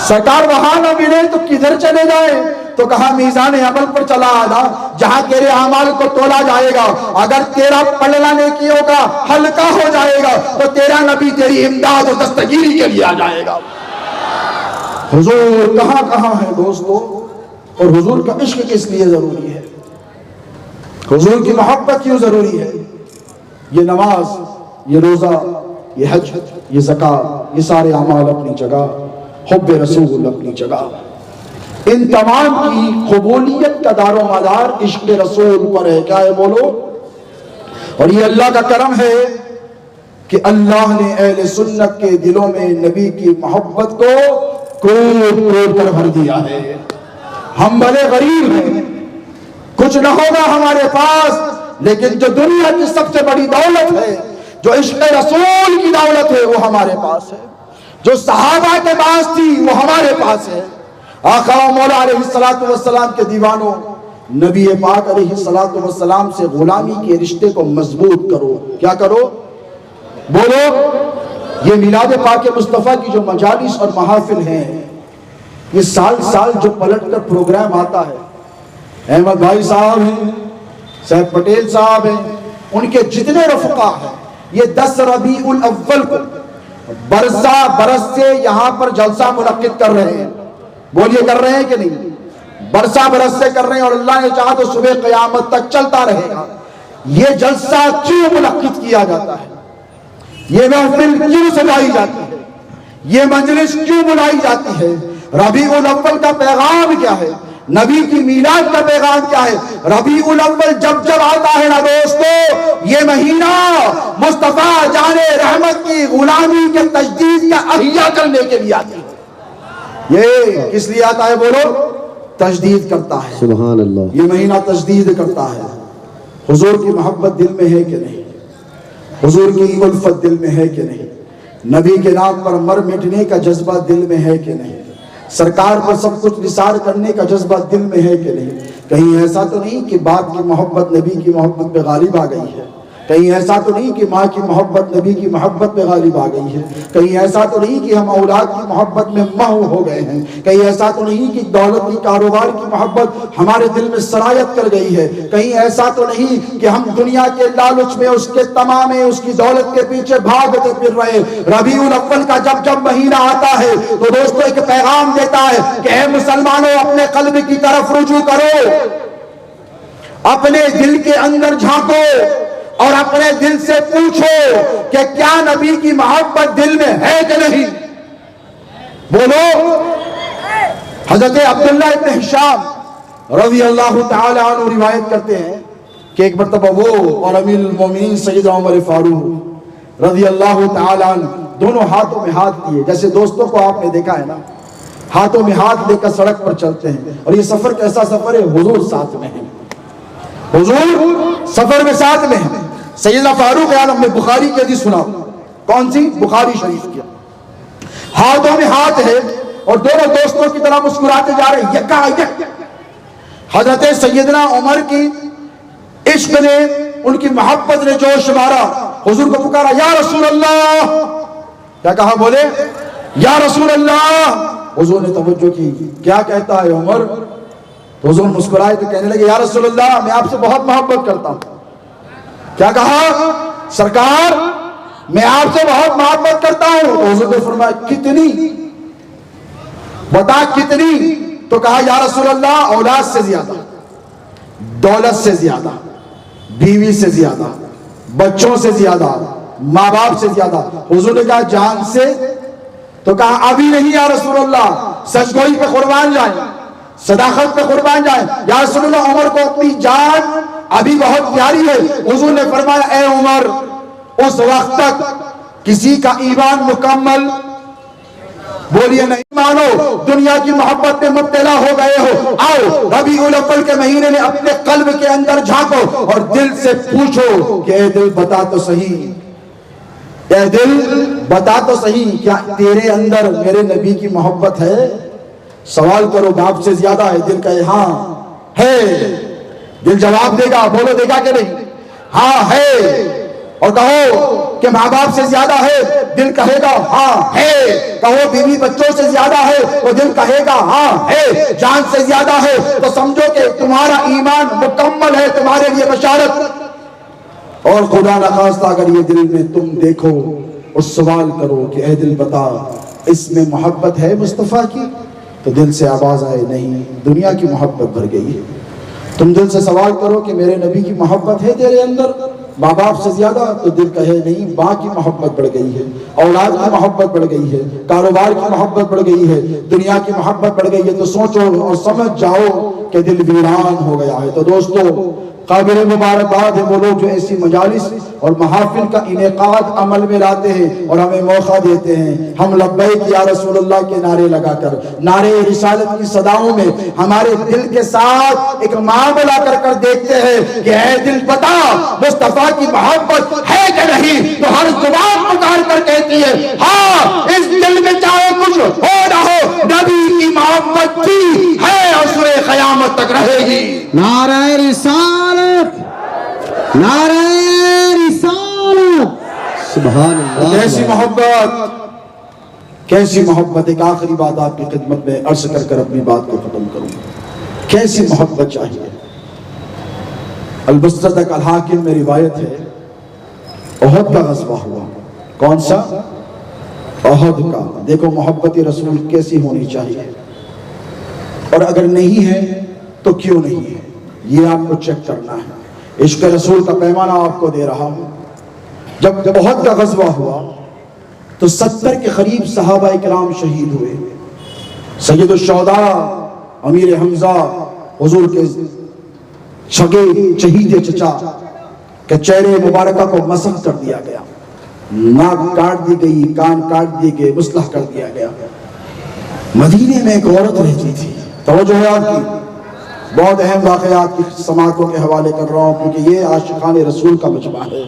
سرکار وہاں نہ ملے تو کدھر چلے جائیں؟ تو کہا میزان عمل پر چلا آنا، جہاں تیرے اعمال کو تولا جائے گا، اگر تیرا پلڑا نیکیوں کا ہلکا ہو جائے گا تو تیرا نبی تیری امداد و دستگیری کے لیے آ جائے گا۔ حضور کہاں کہاں ہے دوستو، اور حضور کا عشق کس لیے ضروری ہے، حضور کی محبت کیوں ضروری ہے؟ یہ نماز، یہ روزہ، یہ حج، یہ زکوٰۃ، یہ سارے اعمال اپنی جگہ، حب رسول اپنی جگہ، ان تمام کی قبولیت کا دار و مدار عشق رسول پر ہے۔ کیا ہے بولو؟ اور یہ اللہ کا کرم ہے کہ اللہ نے اہل سنت کے دلوں میں نبی کی محبت کو کوڑ کوڑ کر بھر دیا ہے۔ ہم بڑے غریب ہیں، کچھ نہ ہوگا ہمارے پاس، لیکن جو دنیا کی سب سے بڑی دولت ہے، جو عشق رسول کی دولت ہے، وہ ہمارے پاس ہے۔ جو صحابہ کے پاس تھی وہ ہمارے پاس ہے۔ آقا و مولا علیہ السلام کے دیوانوں، نبی پاک علیہ السلام سے غلامی کے رشتے کو مضبوط کرو۔ کیا کرو؟ بولو۔ یہ میلاد پاک مصطفیٰ کی جو مجالس اور محافل ہیں، یہ سال سال جو پلٹ کر پروگرام آتا ہے، احمد بھائی صاحب ہیں، صاحب پٹیل صاحب ہیں، ان کے جتنے رفقا ہیں، یہ 10 ربیع الاول کو برسہ برس سے یہاں پر جلسہ منعقد کر رہے ہیں۔ بولیے کر رہے ہیں کہ نہیں؟ برسہ برس سے کر رہے ہیں، اور اللہ نے چاہا تو صبح قیامت تک چلتا رہے گا۔ یہ جلسہ کیوں منعقد کیا جاتا ہے؟ یہ محفل کیوں سجائی جاتی ہے؟ یہ مجلس کیوں بلائی جاتی ہے؟ ربیع الاول کا پیغام کیا ہے؟ نبی کی میلاد کا پیغام کیا ہے؟ ربیع الاول جب جب آتا ہے نا دوستو، یہ مہینہ مصطفیٰ جان رحمت کی غلامی کے تجدید کا احیاء کرنے کے لیے آتی ہے۔ یہ کس لیے آتا ہے بولو؟ تجدید کرتا ہے۔ سبحان اللہ۔ یہ مہینہ تجدید کرتا ہے۔ حضور کی محبت دل میں ہے کہ نہیں؟ حضور کی الفت دل میں ہے کہ نہیں؟ نبی کے نام پر مر مٹنے کا جذبہ دل میں ہے کہ نہیں؟ سرکار پر سب کچھ نثار کرنے کا جذبہ دل میں ہے کہ نہیں؟ کہیں ایسا تو نہیں کہ باپ کی محبت نبی کی محبت پہ غالب آ گئی ہے؟ کہیں ایسا تو نہیں کہ ماں کی محبت نبی کی محبت میں غالب آ گئی ہے، کہیں ایسا تو نہیں کہ ہم اولاد کی محبت میں محو ہو گئے ہیں، کہیں ایسا تو نہیں کہ دولت کی کاروبار کی محبت ہمارے دل میں سرایت کر گئی ہے، کہیں ایسا تو نہیں کہ ہم دنیا کے لالچ میں اس کے تمام اس کی دولت کے پیچھے بھاگتے پھر رہے۔ ربیع الاول کا جب مہینہ آتا ہے تو دوستو ایک پیغام دیتا ہے کہ اے مسلمانوں، اپنے قلب کی طرف رجوع کرو، اپنے دل کے اندر جھانکو اور اپنے دل سے پوچھو کہ کیا نبی کی محبت دل میں ہے کہ نہیں؟ بولو۔ حضرت عبداللہ ابن ہشام رضی اللہ تعالی عنہ روایت کرتے ہیں کہ ایک مرتبہ وہ اور امیر المومنین سیدنا عمر فاروق رضی اللہ تعالی عنہ دونوں ہاتھوں میں ہاتھ لیے، جیسے دوستوں کو آپ نے دیکھا ہے نا، ہاتھوں میں ہاتھ لے کر سڑک پر چلتے ہیں، اور یہ سفر کیسا سفر ہے؟ حضور ساتھ میں ہیں، حضور سفر میں ساتھ میں ہیں۔ سیدنا فاروق اعظم نے بخاری کی حدیث سنا، کون سی؟ بخاری شریف کی، ہاتھوں میں ہاتھ ہے اور دونوں دوستوں کی طرح مسکراتے جا رہے ہیں، یکا یک۔ حضرت سیدنا عمر کی عشق نے، ان کی محبت نے جوش مارا، حضور کو پکارا، یا رسول اللہ۔ کیا کہا؟ بولے یا رسول اللہ۔ حضور نے توجہ کی، کیا کہتا ہے عمر؟ تو حضور مسکرائے تو کہنے لگے، یا رسول اللہ، میں آپ سے بہت محبت کرتا ہوں۔ کیا کہا؟ سرکار میں آپ سے بہت محبت کرتا ہوں۔ تو حضور نے فرمایا، کتنی؟ بتا کتنی؟ تو کہا، یا رسول اللہ، اولاد سے زیادہ، دولت سے زیادہ، بیوی سے زیادہ، بچوں سے زیادہ، ماں باپ سے زیادہ۔ حضور نے کہا، جان سے؟ تو کہا، ابھی نہیں یا رسول اللہ، سچ گوئی پہ قربان جائیں، صداقت پہ قربان جائیں۔ یا رسول اللہ، عمر کو اپنی جان ابھی بہت پیاری ہے۔ حضور نے فرمایا، اے عمر، اس وقت تک کسی کا ایمان مکمل، بولیے نہیں مانو، دنیا کی محبت میں مبتلا ہو گئے ہو، آؤ ربیع الاول کے مہینے میں اپنے قلب کے اندر جھانکو اور دل سے پوچھو کہ اے دل بتا تو صحیح، اے دل بتا تو صحیح، کیا تیرے اندر میرے نبی کی محبت ہے؟ سوال کرو، باپ سے زیادہ ہے؟ دل کہے ہاں ہے، دل جواب دے گا، بولو دے گا کہ نہیں؟ ہاں ہے۔ اور کہو کہ ماں باپ سے زیادہ ہے، دل کہے گا ہاں ہے۔ کہو بیوی بچوں سے زیادہ ہے، تو دل کہے گا ہاں ہے۔ جان سے زیادہ ہے تو سمجھو کہ تمہارا ایمان مکمل ہے، تمہارے لیے بشارت۔ اور خدا نخواستہ اگر یہ دل میں تم دیکھو اور سوال کرو کہ اے دل بتا، اس میں محبت ہے مصطفیٰ کی؟ تو دل سے آواز آئے نہیں، دنیا کی محبت بھر گئی ہے۔ تم دل سے سوال کرو کہ میرے نبی کی محبت ہے تیرے اندر ماں باپ سے زیادہ؟ تو دل کہے نہیں، ماں کی محبت بڑھ گئی ہے، اولاد کی محبت بڑھ گئی ہے، کاروبار کی محبت بڑھ گئی ہے، دنیا کی محبت بڑھ گئی ہے۔ تو سوچو اور سمجھ جاؤ کہ دل ویران ہو گیا ہے۔ تو دوستو، قابل مبارکباد ہے وہ لوگ جو ایسی مجالس اور محافل کا انعقاد عمل میں لاتے ہیں اور ہمیں موقع دیتے ہیں۔ ہم لبیک یا رسول اللہ کے نعرے لگا کر، نعرے رسالت کی صداؤں میں ہمارے دل کے ساتھ ایک معاملہ کر دیکھتے ہیں کہ اے دل بتا، مصطفیٰ کی محبت ہے کہ نہیں؟ تو ہر زبان پکار کر کہتی ہے ہاں، اس دل میں چاہے کچھ ہو نہ ہو، نبی کی محبت کی ہے اور سوئے قیامت تک رہے گی۔ نعرہ رسالت، نعرہ رسالت، سبحان اللہ۔ کیسی محبت، کیسی محبت۔ ایک آخری بات آپ کی خدمت میں عرض کر اپنی بات کو ختم کروں۔ کیسی محبت چاہیے؟ المستدرک الحاکم میں روایت ہے، احد کا غزوہ ہوا۔ کون سا؟ احد کا۔ دیکھو محبت رسول کیسی ہونی چاہیے، اور اگر نہیں ہے تو کیوں نہیں ہے، یہ آپ کو چیک کرنا ہے۔ عشق رسول کا پیمانہ آپ کو دے رہا ہوں۔ جب احد کا غزوہ ہوا تو 70 کے قریب صحابہ کرام شہید ہوئے۔ سید الشہداء امیر حمزہ حضور کے چھگے شہید چچا کے چہرے مبارکہ کو مسح کر دیا گیا، ناک کاٹ دی گئی، کان کاٹ دیے گئے، مسلح کر دیا گیا۔ مدینے میں ایک عورت رہتی تھی، توجہ ہے آپ کی، بہت اہم واقعات کی سماعتوں کے حوالے کر رہا ہوں کیونکہ یہ عاشقان رسول کا مجمع ہے،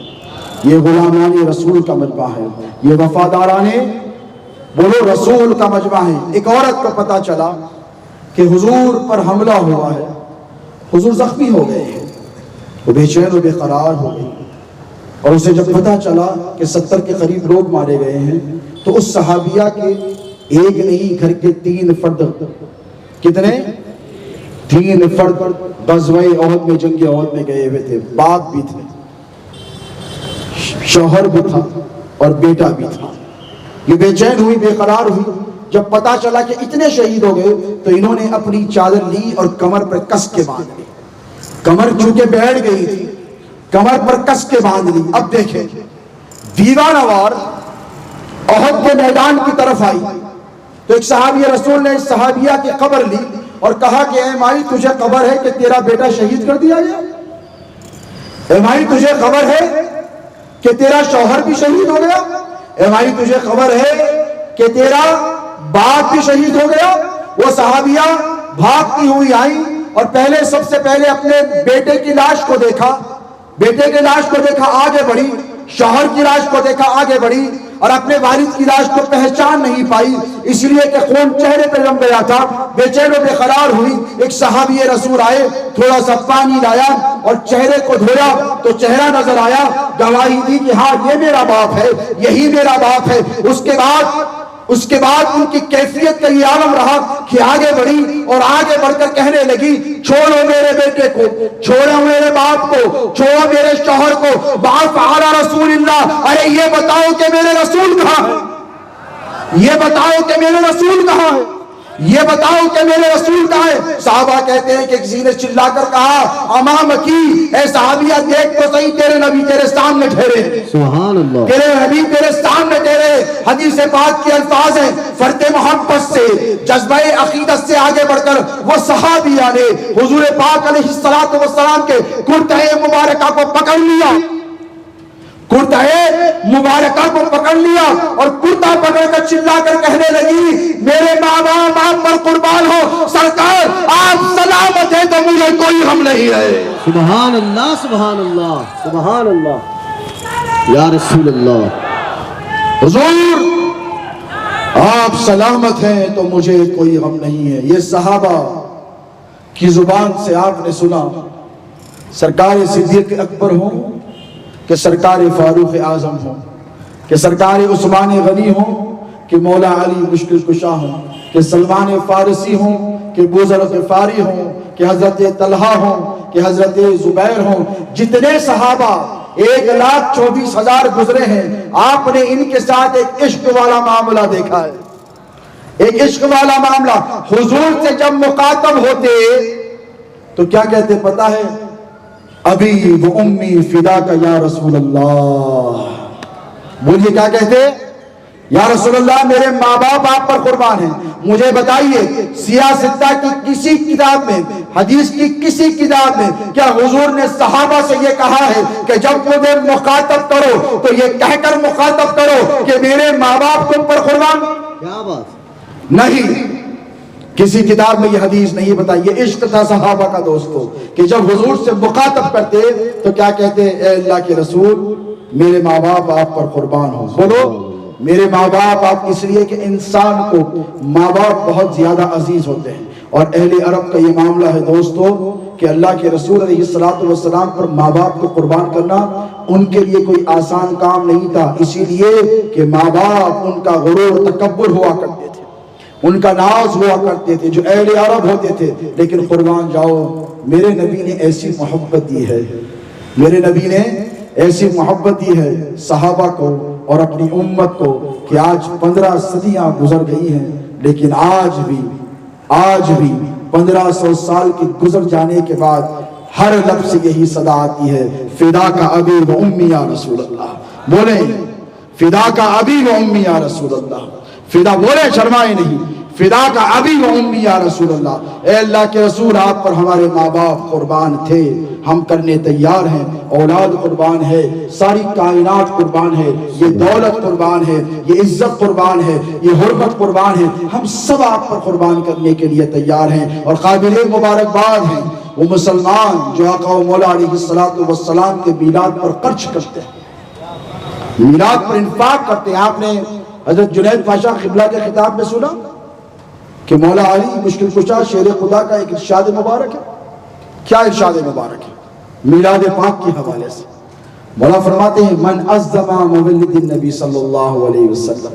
یہ غلامان رسول کا مجمع ہے، یہ وفاداران بولو رسول کا مجمع ہے۔ ایک عورت کو پتا چلا کہ حضور پر حملہ ہوا ہے، حضور زخمی ہو گئے ہیں، وہ بے چین و بے قرار ہو گئی۔ اور اسے جب پتہ چلا کہ 70 کے قریب لوگ مارے گئے ہیں تو اس صحابیہ کے ایک نہیں گھر کے 3 فرد، کتنے؟ 3 فرد غزوہ احد میں، جنگ احد میں گئے ہوئے تھے، باپ بھی تھے، شوہر بھی تھا اور بیٹا بھی تھا۔ یہ بے چین ہوئی، بے قرار ہوئی، جب پتا چلا کہ اتنے شہید ہو گئے تو انہوں نے اپنی چادر لی اور کمر پر کس کے باندھ لی، کمر چونکہ بیٹھ گئی تھی، کمر پر کس کے باندھ لی۔ اب دیکھیں دیوانہ وار احد کے میدان کی طرف آئی تو ایک صحابی رسول نے اس صحابیہ کی قبر لی اور کہا کہ اے مائی تجھے خبر ہے کہ تیرا بیٹا شہید کر دیا گیا؟ اے مائی تجھے خبر ہے کہ تیرا شوہر بھی شہید ہو گیا؟ اے مائی تجھے خبر ہے کہ تیرا باپ بھی شہید ہو گیا؟ وہ صحابیہ بھاگتی ہوئی آئی اور پہلے سب سے پہلے اپنے بیٹے کی لاش کو دیکھا، بیٹے کی لاش کو دیکھا، آگے بڑھی، شوہر کی لاش کو دیکھا، آگے بڑھی، اور اپنے والد کی لاش کو پہچان نہیں پائی، اس لیے کہ خون چہرے پہ جم گیا تھا، بے چین و بے قرار ہوئی۔ ایک صحابی رسول آئے، تھوڑا سا پانی لایا اور چہرے کو دھویا تو چہرہ نظر آیا، گواہی دی کہ ہاں یہ میرا باپ ہے، یہی میرا باپ ہے۔ اس کے بعد ان کی کیفیت کا یہ عالم رہا کہ آگے بڑھی اور آگے بڑھ کر کہنے لگی چھوڑو میرے بیٹے کو، چھوڑو میرے باپ کو، چھوڑو میرے شوہر کو، باپ علی رسول اللہ۔ ارے یہ بتاؤ کہ میرے رسول کہاں ہے؟ یہ بتاؤ کہ میرے رسول کہاں ہے؟ یہ بتاؤ کہ میرے رسول کہاں ہے؟ صحابہ کہتے ہیں کہ کسی نے چلا کر کہا امامکی، اے صحابیہ دیکھ تو صحیح، تیرے نبی تیرے سامنے ٹھہرے، سبحان اللہ، تیرے نبی تیرے سامنے ٹھہرے۔ حدیث پاک کے الفاظ ہیں، فرد محبت سے، جذبہ عقیدت سے آگے بڑھ کر وہ صحابیہ نے حضور پاک علیہ السلام کے کرتہ مبارکہ کو پکڑ لیا، کرتہ مبارکہ کو پکڑ لیا اور کرتہ پکڑ کر چلا کر کہنے لگی میرے ماں باپ آپ پر قربان ہو، سرکار آپ سلامت ہیں تو مجھے کوئی غم نہیں ہے۔ سبحان اللہ، سبحان اللہ، سبحان اللہ، یا رسول اللہ، حضور آپ سلامت ہیں تو مجھے کوئی غم نہیں ہے۔ یہ صحابہ کی زبان سے آپ نے سنا، سرکار صدیق اکبر ہوں کہ سرکار فاروق اعظم ہوں، کہ سرکار عثمان غنی ہوں، کہ مولا علی مشکل کشا ہوں، کہ سلمان فارسی ہوں، کہ بوذر غفاری ہوں، کہ حضرت طلحہ ہوں، کہ حضرت زبیر ہوں، جتنے صحابہ 1,24,000 گزرے ہیں، آپ نے ان کے ساتھ ایک عشق والا معاملہ دیکھا ہے، ایک عشق والا معاملہ۔ حضور سے جب مخاطب ہوتے تو کیا کہتے پتہ ہے؟ ابی و امی فداک یا رسول اللہ۔ بولیے کیا کہتے؟ یا رسول اللہ میرے ماں باپ آپ پر قربان ہیں۔ مجھے بتائیے سیاستہ کی کسی کتاب میں، حدیث کی کسی کتاب میں کیا حضور نے صحابہ سے یہ کہا ہے کہ جب مجھے مخاطب کرو تو یہ کہہ کر مخاطب کرو کہ میرے ماں باپ تم پر قربان؟ کیا بات؟ نہیں، کسی کتاب میں یہ حدیث نہیں بتائی۔ یہ عشق تھا صحابہ کا دوستو کہ جب حضور سے مخاطب کرتے تو کیا کہتے؟ اے اللہ کے رسول میرے ماں باپ آپ پر قربان ہوں۔ بولو میرے ماں باپ آپ، اس لیے کہ انسان کو ماں باپ بہت زیادہ عزیز ہوتے ہیں، اور اہل عرب کا یہ معاملہ ہے دوستو کہ اللہ کے رسول علیہ السلام پر ماں باپ کو قربان کرنا ان کے لیے کوئی آسان کام نہیں تھا، اسی لیے کہ ماں باپ ان کا غرور تکبر ہوا کرتے تھے، ان کا ناز ہوا کرتے تھے، جو اہل عرب ہوتے تھے، لیکن قربان جاؤ میرے نبی نے ایسی محبت دی ہے، میرے نبی نے ایسی محبت دی ہے صحابہ کو اور اپنی امت کو کہ آج 15 صدیاں گزر گئی ہیں، لیکن آج بھی 1500 سال کی گزر جانے کے بعد ہر لفظ سے یہی صدا آتی ہے فدا کا ابی و امی یا رسول اللہ۔ بولیں فدا کا ابی و امی یا رسول اللہ، فدا بولیں شرمائے نہیں، فدا کا ابی و امی یا رسول اللہ۔ اے اللہ کے رسول آپ پر ہمارے ماں باپ قربان تھے، ہم کرنے تیار ہیں، اولاد قربان ہے، ساری کائنات قربان ہے، یہ دولت قربان ہے، یہ عزت قربان ہے، یہ حرمت قربان ہے، ہم سب آپ پر قربان کرنے کے لیے تیار ہیں اور قابل مبارکباد ہیں وہ مسلمان جو آقا و مولا علیہ السلام کے میلاد پر خرچ کرتے ہیں، میلاد پر انفاق کرتے ہیں۔ آپ نے حضرت جنید پاشا قبلہ کے خطاب میں سنا کہ مولا علی مشکل کشا شیر خدا کا ایک ارشاد مبارک ہے۔ کیا ارشاد مبارک ہے؟ میلاد پاک کے حوالے سے مولا فرماتے ہیں من عظم مولد النبی صلی اللہ علیہ وسلم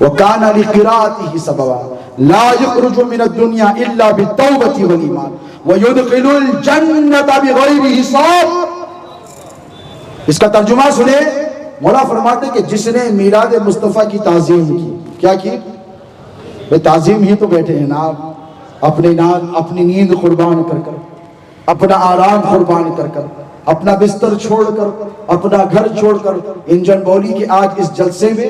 وکان لقراءته سببا لا یخرج من الدنیا الا بالتوبۃ والایمان ويدخل الجنۃ بغیر حساب. اس کا ترجمہ سنے. مولا فرماتے کہ جس نے میلاد مصطفیٰ کی تعظیم کی، کیا کی؟ بے تعظیم ہی تو بیٹھے ہیں نا، اپنی نیند قربان کر کر، اپنا آرام قربان کر کر، اپنا بستر چھوڑ کر، اپنا گھر چھوڑ کر انجن بولی کہ آج اس جلسے میں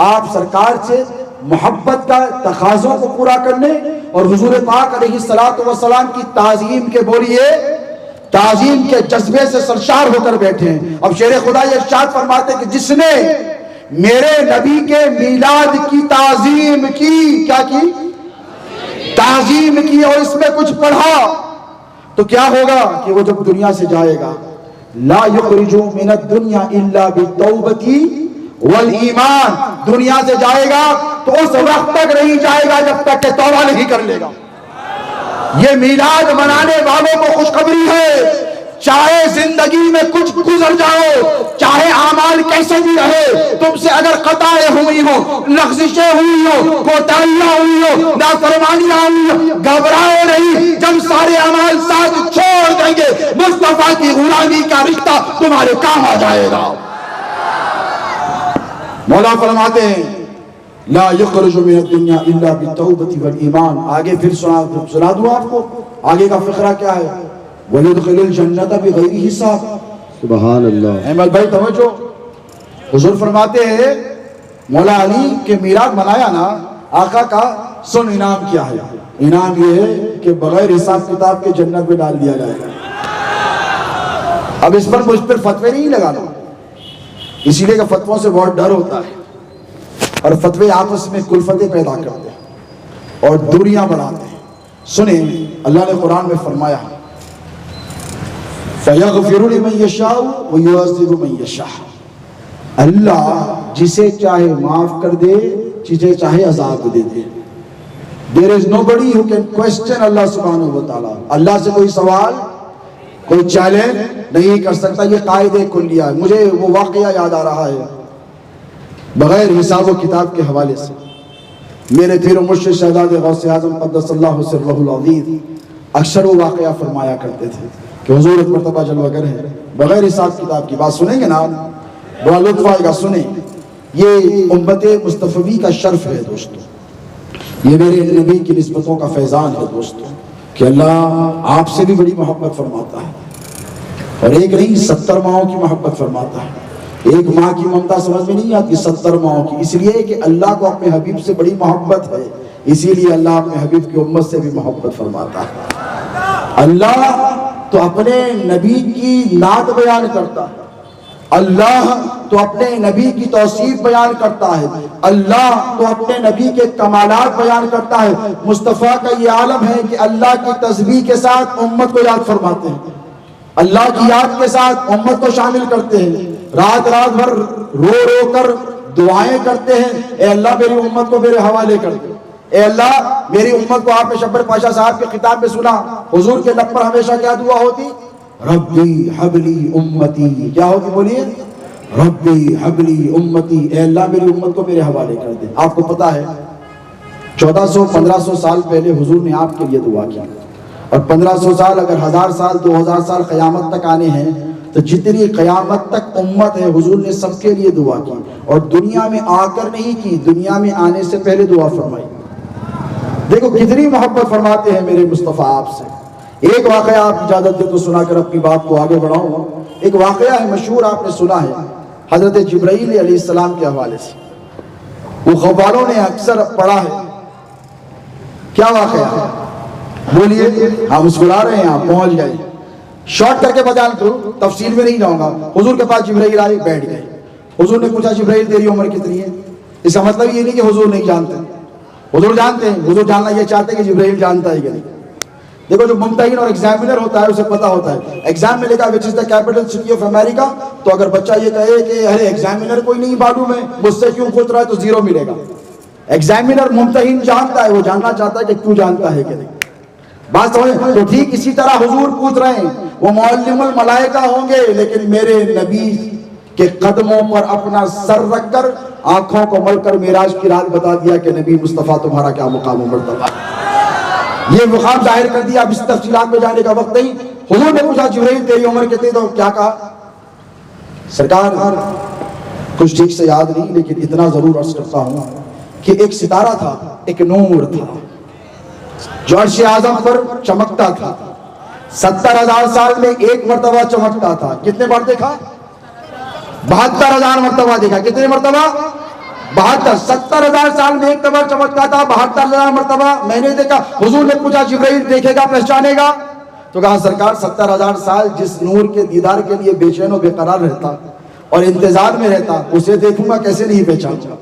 آپ سرکار سے محبت کا تقاضوں کو پورا کرنے اور حضور پاک علیہ الصلوۃ والسلام کی تعظیم کے بولیے تعظیم کے جذبے سے سرشار ہو کر بیٹھے ہیں. اب شیر خدا یہ ارشاد فرماتے کہ جس نے میرے نبی کے میلاد کی تعظیم کی، کیا کی؟ تعظیم کی، اور اس میں کچھ پڑھا، تو کیا ہوگا کہ وہ جب دنیا سے جائے گا لا یخرج من الدنیا الا بالتوبۃ والایمان، دنیا سے جائے گا تو اس وقت تک نہیں جائے گا جب تک کہ توبہ نہیں کر لے گا. یہ میلاد منانے والوں کو خوشخبری ہے، چاہے زندگی میں کچھ گزر جاؤ، چاہے اعمال کیسے بھی رہے، تم سے اگر خطائیں ہوئی ہوں، لغزشیں ہوئی ہوں، کوتاہیاں ہوئی ہوں، نافرمانیاں ہوئی ہوں، گھبراؤ نہیں. جب سارے اعمال ساتھ چھوڑ دیں گے مصطفیٰ کی غلامی کا رشتہ تمہارے کام آ جائے گا. مولا فرماتے ہیں لا یخرج من الدنیا الا بالتوبۃ والایمان. آگے پھر سنا دوں آپ کو آگے کا فقرہ کیا ہے. وَيُدْخِلُ الْجَنَّةَ بِغَيْرِ حساب. سبحان اللہ. احمد بھائی توجہ. حضور فرماتے ہیں مولا علی کے میلاد منایا نا، آقا کا سن انعام کیا ہے. انعام یہ ہے کہ بغیر حساب کتاب کے جنت میں ڈال دیا جائے گا. اب اس پر مجھ پر فتوے نہیں لگانا، اسی لیے کہ فتووں سے بہت ڈر ہوتا ہے، اور فتوے آپس میں کلفتیں پیدا کرتے ہیں اور دوریاں بڑھاتے ہیں. سنیں اللہ نے قرآن میں فرمایا فَيَغْفِرُ لِمَنْ يَشَاءُ وَيُعَذِّبُ مَنْ يَشَاءُ. اللہ جسے چاہے معاف کر دے، جسے چاہے عذاب دے دے. There is nobody who can question اللہ سبحانہ و تعالیٰ. اللہ سے کوئی سوال، کوئی چیلنج نہیں کر سکتا. یہ قاعدہ کلیہ ہے. مجھے وہ واقعہ یاد آ رہا ہے بغیر حساب و کتاب کے حوالے سے. میرے پیر و مرشد شہزاد غوث اعظم قدس اللہ سرہ العزیز اکثر وہ واقعہ فرمایا کرتے تھے کہ حضور ایک مرتبہ جلوہ گر ہے. بغیر حساب کتاب کی بات سنیں گے نا، بڑا لطف آئے گا. سنیں، یہ امت مصطفی کا شرف ہے دوستو، یہ میرے نبی کی نسبتوں کا فیضان ہے دوستو، کہ اللہ آپ سے بھی بڑی محبت فرماتا ہے، اور ایک نہیں 70 ماہوں کی محبت فرماتا ہے. ایک ماں کی ممتا سمجھ میں نہیں آتی، 70 ماہوں کی. اس لیے کہ اللہ کو اپنے حبیب سے بڑی محبت ہے، اسی لیے اللہ اپنے حبیب کی امت سے بھی محبت فرماتا ہے. اللہ تو اپنے نبی کی نعت بیان کرتا ہے، اللہ تو اپنے نبی کی توصیف بیان کرتا ہے، اللہ تو اپنے نبی کے کمالات بیان کرتا ہے. مصطفیٰ کا یہ عالم ہے کہ اللہ کی تسبیح کے ساتھ امت کو یاد فرماتے ہیں، اللہ کی یاد کے ساتھ امت کو شامل کرتے ہیں، رات بھر رو رو کر دعائیں کرتے ہیں. اے اللہ میری امت کو میرے حوالے کر دے، اے اللہ میری امت کو. آپ نے شبر پاشا صاحب کے خطاب میں سنا، حضور کے لب پر ہمیشہ کیا دعا ہوتی؟ ربی حبلی امتی. کیا ہوتی بولیے؟ ربی حبلی امتی. اے اللہ میری امت کو میرے حوالے کر دے. آپ کو پتا ہے 1400-1500 سال پہلے حضور نے آپ کے لیے دعا کی، اور 1500 سال اگر 1000 سال 2000 سال قیامت تک آنے ہیں تو جتنی قیامت تک امت ہے حضور نے سب کے لیے دعا کی. اور دنیا میں آ کر نہیں کی، دنیا میں آنے سے پہلے دعا فرمائی. دیکھو کتنی محبت فرماتے ہیں میرے مصطفیٰ آپ سے. ایک واقعہ آپ اجازت دے تو سنا کر اپنی بات کو آگے بڑھاؤں. ایک واقعہ ہے مشہور، آپ نے سنا ہے، حضرت جبرائیل علیہ السلام کے حوالے سے. وہ خوابالوں نے اکثر پڑھا ہے. کیا واقعہ ہے بولیے؟ ہم مسکرا رہے ہیں، آپ پہنچ گئے. شارٹ کر کے بتا دوں، تفصیل میں نہیں جاؤں گا. حضور کے پاس جبرائیل آئے، بیٹھ گئے. حضور نے پوچھا جبرائیل تیری عمر کتنی ہے؟ اس کا مطلب یہ نہیں کہ حضور نہیں جانتے، حضور جانتے ہیں. حضور جاننا یہ چاہتے ہیں کہ جبرائیل جانتا ہے کہ نہیں. دیکھو جو ممتحن اور ایگزامینر ہوتا ہے اسے پتا ہوتا ہے. ایگزام میں لکھا which is the capital city of America, تو اگر بچہ یہ کہے کہ ارے ایگزامینر کوئی نہیں معلوم ہے، مجھ سے کیوں پوچھ رہا ہے، تو 0 ملے گا. ایگزامینر ممتحن جانتا ہے، وہ جاننا چاہتا ہے کہ کیوں جانتا ہے کہ نہیں. بات سمجھیں؟ تو ٹھیک اسی طرح حضور پوچھ رہے ہیں. وہ معلم الملائکہ ہوں گے لیکن میرے نبی کہ قدموں پر اپنا سر رکھ کر آنکھوں کو مل کر معراج کی رات بتا دیا کہ نبی مصطفیٰ تمہارا کیا مقام و مرتبہ ہے۔ یہ مقام ظاہر کر دیا۔ اب اس تفصیلات میں جانے کا وقت نہیں۔ حضور نے پوچھا جبرائیل تیری عمر کتنی؟ تو کیا کہا؟ سرکار کچھ ٹھیک سے یاد نہیں، لیکن اتنا ضرور عرض کرتا ہوں کہ ایک ستارہ تھا، ایک نور تھا جو عرش اعظم پر چمکتا تھا۔ 70,000 سال میں ایک مرتبہ چمکتا تھا۔ کتنے بار دیکھا؟ 72,000 مرتبہ دیکھا۔ کتنے مرتبہ؟ 72۔ 70,000 سال میں ایک مرتبہ چمکتا تھا، 72,000 مرتبہ میں نے دیکھا۔ حضور نے پوچھا جبرائیل دیکھے گا، پہچانے گا؟ تو کہا سرکار 70,000 سال جس نور کے دیدار کے لیے بے چین و بے قرار رہتا اور انتظار میں رہتا، اسے دیکھوں گا کیسے نہیں پہچانا؟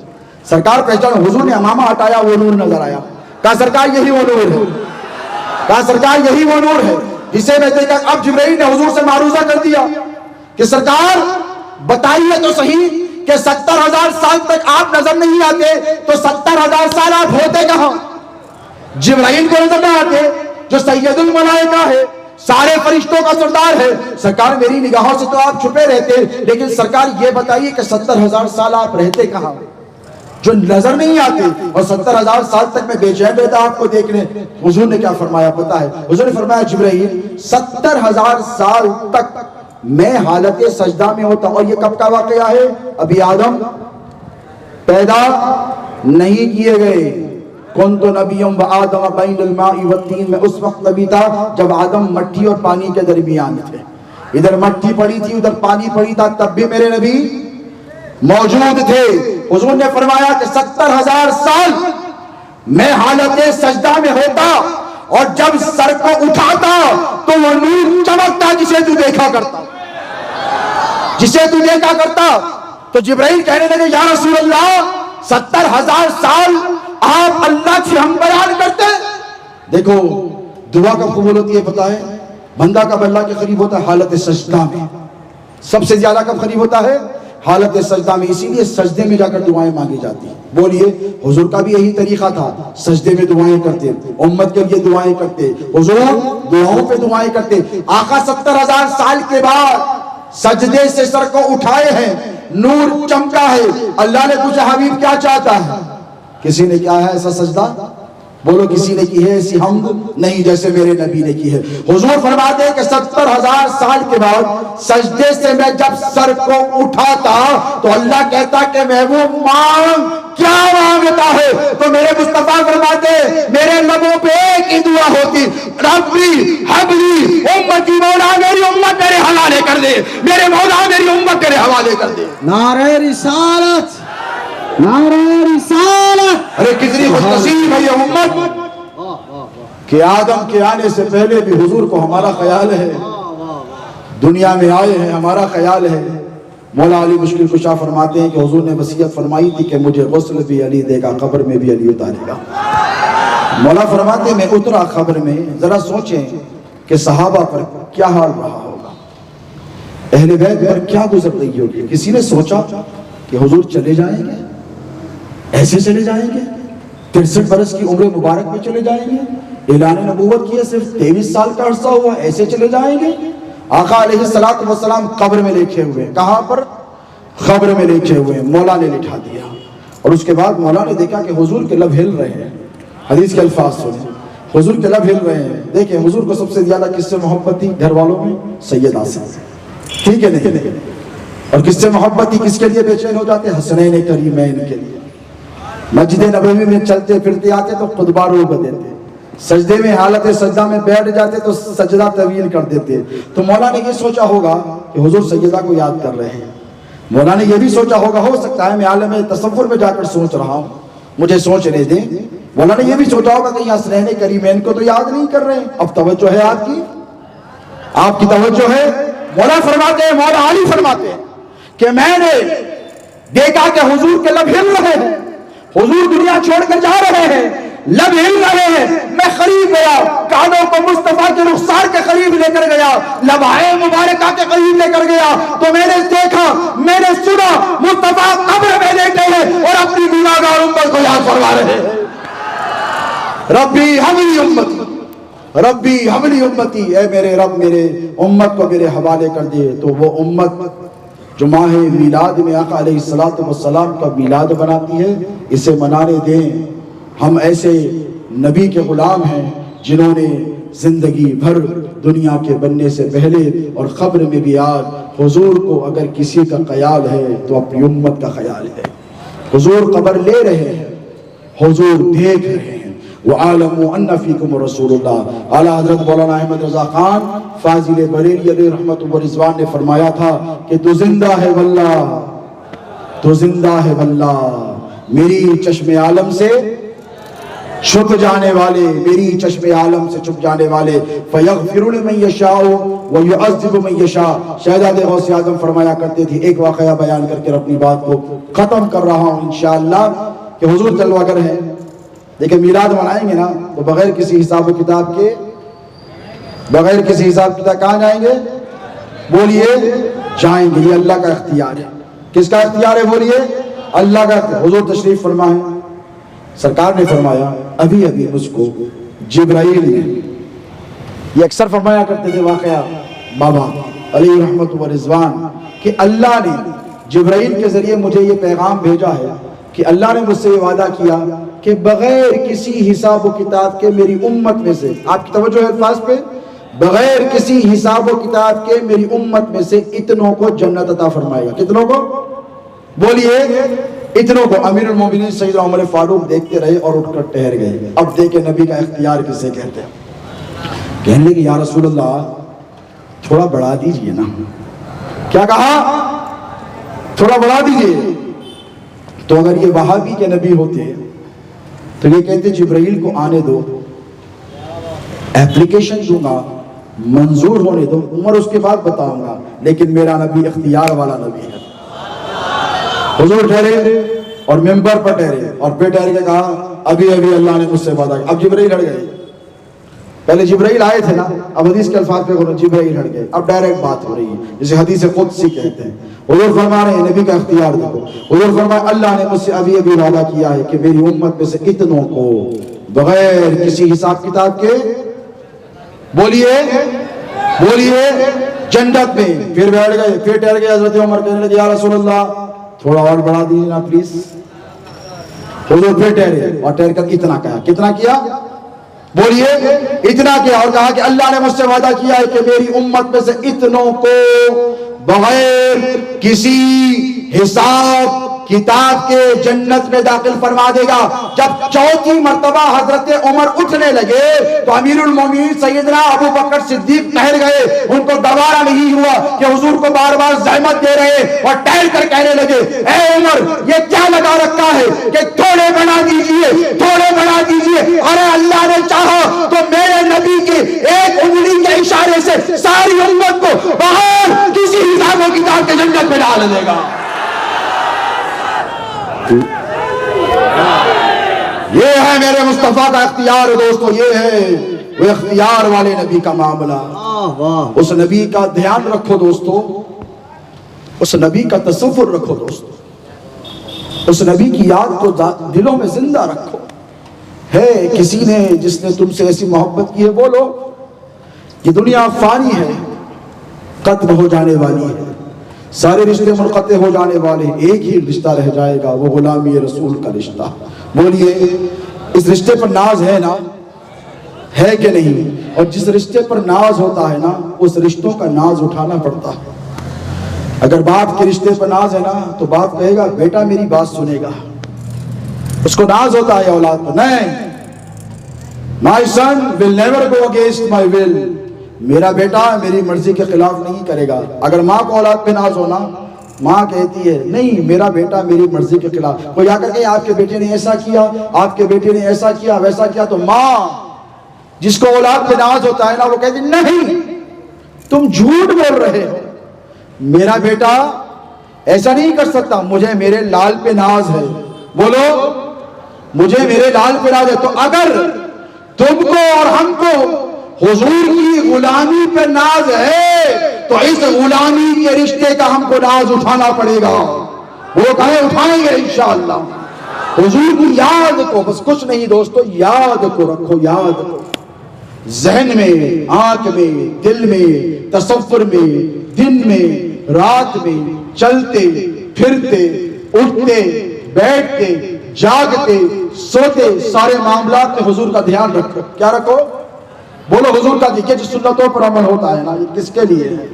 سرکار پہچان۔ حضور نے امامہ ہٹایا، وہ نور نظر آیا۔ کہا سرکار یہی وہ نور ہے۔ کہا سرکار یہی وہ نور ہے جسے میں دیکھا۔ اب جبرائیل نے حضور سے معروضہ کر دیا کہ سرکار بتائیے تو صحیح کہ 70,000 سال تک آپ نظر نہیں آتے تو 70,000 سال آپ ہوتے کہاں؟ جبرائیل کو نظر نہ آتے جو سید الملائکہ ہے، سارے فرشتوں کا سردار ہے؟ سرکار میری نگاہوں سے تو آپ چھپے رہتے، لیکن سرکار یہ بتائیے کہ 70,000 سال آپ رہتے کہاں جو نظر نہیں آتے؟ اور 70,000 سال تک میں بے چین رہتا آپ کو دیکھنے۔ حضور نے کیا فرمایا پتہ ہے؟ حضور نے فرمایا جبرائیل 70,000 سال تک میں حالت سجدہ میں ہوتا۔ اور یہ کب کا واقعہ ہے؟ ابھی آدم پیدا نہیں کیے گئے۔ کنت نبیّ وآدم بین الماء والطین، میں اس وقت نبی تھا جب آدم مٹی اور پانی کے درمیان تھے۔ ادھر مٹی پڑی تھی، ادھر پانی پڑی تھا، تب بھی میرے نبی موجود تھے۔ حضور نے فرمایا کہ 70,000 سال میں حالت سجدہ میں ہوتا اور جب سر کو اٹھاتا تو وہ نور چمکتا جسے تو دیکھا کرتا، جسے تو دیکھا کرتا۔ تو جبرائیل کہنے لگے یا رسول اللہ 70,000 سال آپ اللہ سے ہم بیان کرتے۔ دیکھو دعا کب قبول ہوتی ہے پتہ ہے؟ بندہ کب اللہ کے قریب ہوتا ہے؟ حالت سجدہ میں۔ سب سے زیادہ کب قریب ہوتا ہے؟ حالت سجدہ میں۔ اسی لیے سجدے میں جا کر دعائیں مانگی جاتی ہیں۔ بولیے حضور کا بھی یہی طریقہ تھا، سجدے میں دعائیں کرتے، امت کے لیے دعائیں کرتے، حضور دعاؤں پہ دعائیں کرتے۔ آقا 70,000 سال کے بعد سجدے سے سر کو اٹھائے ہیں، نور چمکا ہے۔ اللہ نے پوچھا حبیب کیا چاہتا ہے؟ کسی نے کیا ہے ایسا سجدہ؟ بولو کسی نے کی ہے ایسی حمد؟ نہیں جیسے میرے نبی نے کی ہے۔ حضور فرماتے ہیں کہ 70,000 سال کے بعد سجدے سے میں جب سر کو اٹھاتا تو اللہ کہتا کہ محبوب مانگ، کیا مانگتا ہے؟ تو میرے مصطفیٰ فرماتے میرے لبوں پہ ایک ہی دعا ہوتی، ربی حبلی امتی، مولا میری امت میرے حوالے کر دے، میرے مولا میری امت میرے حوالے کر دے۔ نعرہ رسالت، نعرہ رسالت۔ ارے کتنی خوش نصیب ہے یہ امت کہ آدم کے آنے سے پہلے بھی حضور کو ہمارا خیال ہے، دنیا میں آئے ہیں ہمارا خیال ہے۔ مولا علی مشکل کشا فرماتے ہیں کہ حضور نے وصیت فرمائی تھی کہ مجھے غسل بھی علی دے گا، قبر میں بھی علی اتارے گا۔ مولا فرماتے ہیں میں اترا قبر میں، ذرا سوچیں کہ صحابہ پر کیا حال رہا ہوگا، اہل بیت پر کیا گزر رہی ہوگی۔ کسی نے سوچا کہ حضور چلے جائیں گے، ایسے چلے جائیں گے، 63 برس کی عمر مبارک میں چلے جائیں گے، اعلان نبوت کیے صرف 23 سال کا عرصہ ہوا، ایسے چلے جائیں گے؟ آقا علیہ السلام قبر میں لکھے ہوئے، کہاں پر؟ قبر میں لکھے ہوئے۔ مولا نے لٹھا دیا اور اس کے بعد مولا نے دیکھا کہ حضور کے لب ہل رہے ہیں۔ حدیث کے الفاظ سنیں، حضور کے لب ہل رہے ہیں۔ دیکھیں حضور کو سب سے زیادہ کس سے محبت تھی گھر والوں میں؟ سیدہ سے، ٹھیک ہے نہیں؟ اور کس سے محبت تھی؟ کس کے لیے بے چین ہو جاتے؟ حسنین کریمین کے لیے۔ مسجد نبوی میں چلتے پھرتے آتے تو خطبہ روک دیتے، سجدے میں حالت سجدہ میں بیٹھ جاتے تو سجدہ طویل کر دیتے۔ تو مولا نے یہ سوچا ہوگا کہ حضور سیدہ کو یاد کر رہے ہیں۔ مولا نے یہ بھی سوچا ہوگا، ہو سکتا ہے میں عالم تصور میں جا کر سوچ رہا ہوں، مجھے سوچنے دیں۔ مولا نے یہ بھی سوچا ہوگا کہ حسنین کریمین کو تو یاد نہیں کر رہے ہیں، اب توجہ ہے آپ کی توجہ ہے۔ مولا فرماتے ہیں، مولا علی فرماتے ہیں کہ میں نے دیکھا کہ حضور کے لب ہل رہے ہیں، حضور دنیا چھوڑ کر جا رہے ہیں، لب ہل رہے ہیں۔ میں قریب گیا، کانوں کو مصطفیٰ کے رخسار کے قریب لے کر گیا، لبائے مبارکہ کے قریب لے کر گیا تو میں نے دیکھا، میں نے سنا مصطفیٰ قبر میں لیٹے ہیں اور اپنی گناہگار امت کو یاد فرما رہے ہیں۔ ربی حبلی امتی، ربی حبلی امتی، اے میرے رب میرے امت کو میرے حوالے کر دے۔ تو وہ امت جو ماہ میلاد میں آقا علیہ السلام کا میلاد مناتی ہے، اسے منانے دیں۔ ہم ایسے نبی کے غلام ہیں جنہوں نے زندگی بھر دنیا کے بننے سے پہلے اور قبر میں بھی آج حضور کو اگر کسی کا خیال ہے تو اپنی امت کا خیال ہے۔ حضور قبر لے رہے ہیں، حضور دیکھ رہے ہیں۔ وَعَالَمُوا أَنَّ فِيكُمْ رَسُولُ اللَّهِ۔ اعلیٰ حضرت مولانا احمد رضا خان فاضل بریلی علیہ رحمت و رضوان نے فرمایا تھا کہ تو زندہ ہے واللہ، تو زندہ ہے واللہ، میری چشم عالم سے چھپ جانے والے، میری چشم عالم سے چھپ جانے والے، فَيَغْفِرُ لِمَن يَشَاءُ وَيُعَذِّبُ مَن يَشَاءُ۔ شہزادے غوث اعظم فرمایا کرتے تھے، ایک واقعہ بیان کر کے اپنی بات کو ختم کر رہا ہوں انشاءاللہ، کہ حضور جلوہ گر ہے، لیکن میلاد منائیں گے نا تو بغیر کسی حساب و کتاب کے، بغیر کسی حساب کتاب کہاں جائیں گے؟ بولیے جائیں گے۔ یہ اللہ کا اختیار ہے۔ کس کا اختیار ہے بولیے؟ اللہ کا اختیار۔ حضور تشریف فرما ہے، سرکار نے فرمایا ابھی ابھی مجھ کو جبرائیل نے، یہ اکثر فرمایا کرتے تھے واقعہ بابا علیہ رحمت و رضوان، کہ اللہ نے جبرائیل کے ذریعے مجھے یہ پیغام بھیجا ہے کہ اللہ نے مجھ سے یہ وعدہ کیا کہ بغیر کسی حساب و کتاب کے میری امت میں سے، آپ کی توجہ ہے الفاظ پہ، بغیر کسی حساب و کتاب کے میری امت میں سے اتنوں کو جنت عطا فرمائے گا۔ کتنوں کو؟ بولیے اتنوں کو۔ امیر المومنین سیدنا عمر فاروق دیکھتے رہے اور اٹھ کر ٹھہر گئے۔ اب دیکھیں نبی کا اختیار کسے کہتے ہیں۔ کہنے لگے یا رسول اللہ تھوڑا بڑھا دیجئے نا۔ کیا کہا؟ تھوڑا بڑھا دیجئے۔ تو اگر یہ وہابی کے نبی ہوتے تو یہ کہتے جبرائیل کو آنے دو، ایپلیکیشن دوں گا، منظور ہونے دو، عمر اس کے بعد بتاؤں گا، لیکن میرا نبی اختیار والا نبی ہے۔ حضور ٹھہرے اور ممبر پر ٹھہرے اور پھر ٹھہر کے کہا ابھی ابھی اللہ نے مجھ سے وعدہ کیا۔ اب جبرائیل ہٹ گئے، پہلے جبرائیل آئے تھے نا، اب حدیث کے الفاظ پہ جبرائیل ہٹ گئے، اب ڈائریکٹ بات ہو رہی ہے، جسے حدیث قدسی کہتے ہیں۔ حضور فرما رہے ہیں نبی کا اختیار دیکھو، حضور فرمایا اللہ نے مجھ سے ابھی ابھی وعدہ کیا ہے کہ میری امت میں سے اتنوں کو بغیر کسی حساب کتاب کے، بولیے بولیے جنت میں۔ پھر بیٹھ گئے، پھر ٹھہر گئے۔ حضرت عمر کہنے لگے یا رسول اللہ تھوڑا اور بڑھا دیجیے نا پلیز۔ حضور پھر ٹھہرے اور ٹھہر کر اتنا کہا۔ کتنا کیا؟ بولیے اتنا کیا، اور کہا کہ اللہ نے مجھ سے وعدہ کیا ہے کہ میری امت میں سے اتنوں کو بغیر کسی حساب کتاب کے جنت میں داخل فرما دے گا۔ جب چوتھی مرتبہ حضرت عمر اٹھنے لگے تو امیر المومنین سیدنا ابو بکر صدیق ٹھہر گئے۔ ان کو دوبارہ نہیں ہوا کہ حضور کو بار بار زحمت دے رہے اور ٹھہر کر کہنے لگے اے عمر یہ کیا لگا رکھا ہے کہ تھوڑے بنا دیجئے، تھوڑے بنا دیجئے۔ ارے اللہ نے چاہا تو میرے نبی کے ایک انگلی کے اشارے سے ساری امت کو باہر کسی حساب و کتاب کے جنت میں ڈال دے گا۔ یہ ہے میرے مصطفیٰ کا اختیار دوستو، یہ ہے وہ اختیار والے نبی کا معاملہ۔ اس نبی کا دھیان رکھو دوستو، اس نبی کا تصور رکھو دوستو، اس نبی کی یاد کو دلوں میں زندہ رکھو۔ ہے کسی نے جس نے تم سے ایسی محبت کی ہے، بولو یہ دنیا فانی ہے، ختم ہو جانے والی ہے، سارے رشتے منقطع ہو جانے والے، ایک ہی رشتہ رہ جائے گا، وہ غلامی رسول کا رشتہ۔ بولیے اس رشتے پر ناز ہے نا، ہے کہ نہیں؟ اور جس رشتے پر ناز ہوتا ہے نا اس رشتوں کا ناز اٹھانا پڑتا ہے۔ اگر باپ کے رشتے پر ناز ہے نا تو باپ کہے گا بیٹا میری بات سنے گا، اس کو ناز ہوتا ہے اولاد پر۔ نہیں، my son will never go against my will، میرا بیٹا میری مرضی کے خلاف نہیں کرے گا۔ اگر ماں کو اولاد پہ ناز ہونا، ماں کہتی ہے نہیں میرا بیٹا میری مرضی کے خلاف، کوئی آ کر کہ آپ کے بیٹے نے ایسا کیا، آپ کے بیٹے نے ایسا کیا ویسا کیا، تو ماں جس کو اولاد پہ ناز ہوتا ہے نا وہ کہتی نہیں تم جھوٹ بول رہے ہو، میرا بیٹا ایسا نہیں کر سکتا، مجھے میرے لال پہ ناز ہے۔ بولو مجھے میرے لال پہ ناز ہے۔ تو اگر تم کو اور ہم کو حضور کی غلامی پہ ناز ہے تو اس غلامی کے رشتے کا ہم کو ناز اٹھانا پڑے گا۔ وہ کہیں اٹھائیں گے انشاءاللہ۔ حضور کی یاد کو، بس کچھ نہیں دوستو، یاد کو رکھو، یاد کو ذہن میں، آنکھ میں، دل میں، تصور میں، دن میں، رات میں چلتے پھرتے اٹھتے بیٹھتے جاگتے سوتے سارے معاملات میں حضور کا دھیان رکھو. کیا رکھو؟ بولو حضور کا دیکھیے جو سنتوں پر عمل ہوتا ہے نا یہ کس کے لیے ہے؟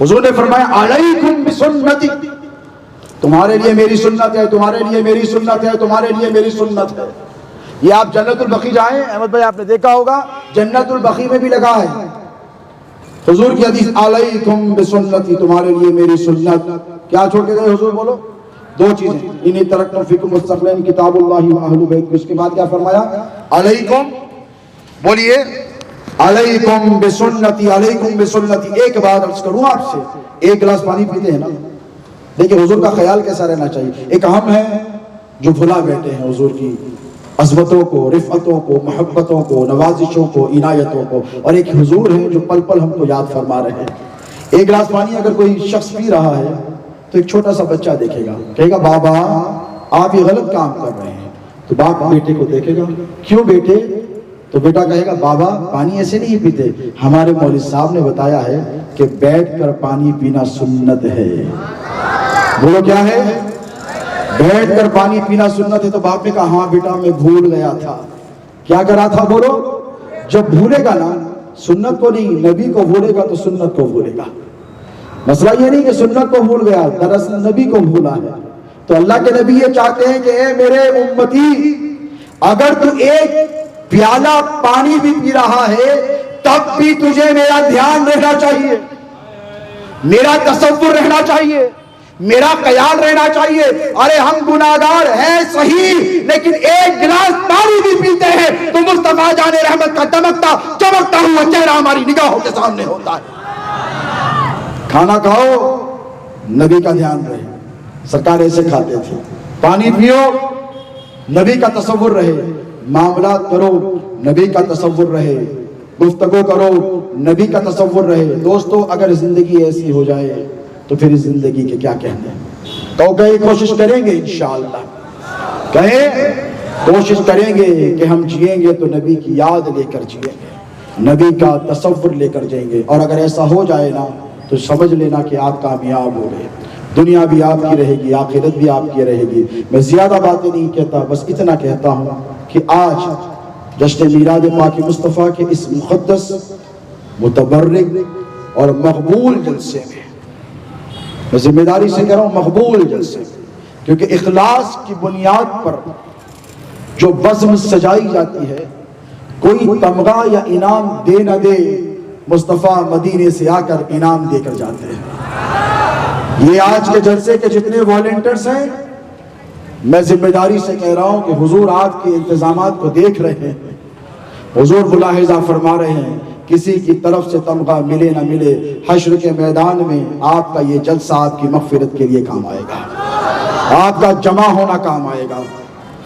حضور نے فرمایا علیکم بسنتی، تمہارے لیے میری سنت ہے، تمہارے لیے میری سنت ہے، تمہارے لیے میری سنت ہے. یہ آپ جنت البقیع جائیں، احمد بھائی آپ نے دیکھا ہوگا جنت البقیع میں بھی لگا ہے حضور کی حدیث علیکم بسنتی، تمہارے لیے میری سنت. کیا چھوڑ کے گئے حضور؟ بولو دو چیزیں، انی ترکت فیکم مستقلین کتاب اللہ و اہل بیت. اس کے بعد کیا فرمایا؟ علیکم، بولیے علیکم بسنتی، علیکم بسنتی. ایک بات عرض کروں آپ سے، ایک گلاس پانی پیتے ہیں نا، دیکھیں حضور کا خیال کیسا رہنا چاہیے. ایک ہم ہیں جو بھلا بیٹھے ہیں حضور کی عظمتوں کو، رفعتوں کو، محبتوں کو، نوازشوں کو، عنایتوں کو، اور ایک حضور ہیں جو پل پل ہم کو یاد فرما رہے ہیں. ایک گلاس پانی اگر کوئی شخص پی رہا ہے تو ایک چھوٹا سا بچہ دیکھے گا، کہے گا بابا آپ یہ غلط کام کر رہے ہیں. تو باپ بیٹے کو دیکھے گا، کیوں بیٹے؟ تو بیٹا کہے گا بابا پانی ایسے نہیں پیتے، ہمارے مولوی صاحب نے بتایا ہے کہ بیٹھ کر پانی پینا سنت ہے. بولو کیا ہے؟ بیٹھ کر پانی پینا سنت ہے. تو باپ نے کہا ہاں بیٹا میں بھول گیا تھا. کیا کرا تھا؟ بولو. جب بھولے گا نا سنت کو نہیں، نبی کو بھولے گا تو سنت کو بھولے گا. مسئلہ یہ نہیں کہ سنت کو بھول گیا، دراصل نبی کو بھولا ہے. تو اللہ کے نبی یہ چاہتے ہیں کہ اے میرے امتی، اگر تو ایک پیالہ پانی بھی پی رہا ہے تب بھی تجھے میرا دھیان رہنا چاہیے، میرا تصور رہنا چاہیے، میرا خیال رہنا چاہیے. ارے ہم گناہگار ہیں صحیح، لیکن ایک گلاس پانی بھی پیتے ہیں تو مصطفیٰ جان رحمت کا دمکتا چمکتا ہوا چہرہ ہماری نگاہوں کے سامنے ہوتا ہے. کھانا کھاؤ نبی کا دھیان رہے، سرکار ایسے کھاتے تھے. پانی پیو نبی کا تصور رہے، معاملات کرو نبی کا تصور رہے، گفتگو کرو نبی کا تصور رہے. دوستو اگر زندگی ایسی ہو جائے تو پھر اس زندگی کے کیا کہنے. تو کہیں کوشش کریں گے انشاءاللہ، کہیں کوشش کریں گے کہ ہم جئیں گے تو نبی کی یاد لے کر جئیں گے، نبی کا تصور لے کر جائیں گے. اور اگر ایسا ہو جائے نا تو سمجھ لینا کہ آپ کامیاب ہو گئے. دنیا بھی آپ کی رہے گی، آخرت بھی آپ کی رہے گی. میں زیادہ باتیں نہیں کہتا، بس اتنا کہتا ہوں کہ آج جشن میلاد پاک مصطفیٰ کے اس مقدس متبرک اور مقبول جلسے میں، میں ذمہ داری سے کہہ رہا ہوں مقبول جلسے میں، کیونکہ اخلاص کی بنیاد پر جو بزم سجائی جاتی ہے، کوئی تمغہ یا انعام دے نہ دے، مصطفیٰ مدینے سے آ کر انعام دے کر جاتے ہیں. یہ آج کے جلسے کے جتنے والنٹرز ہیں، میں ذمہ داری سے کہہ رہا ہوں کہ حضور آپ کے انتظامات کو دیکھ رہے ہیں، حضور ملاحظہ فرما رہے ہیں. کسی کی طرف سے تمغہ ملے نہ ملے، حشر کے میدان میں آپ کا یہ جلسہ آپ کی مغفرت کے لیے کام آئے گا، آپ کا جمع ہونا کام آئے گا.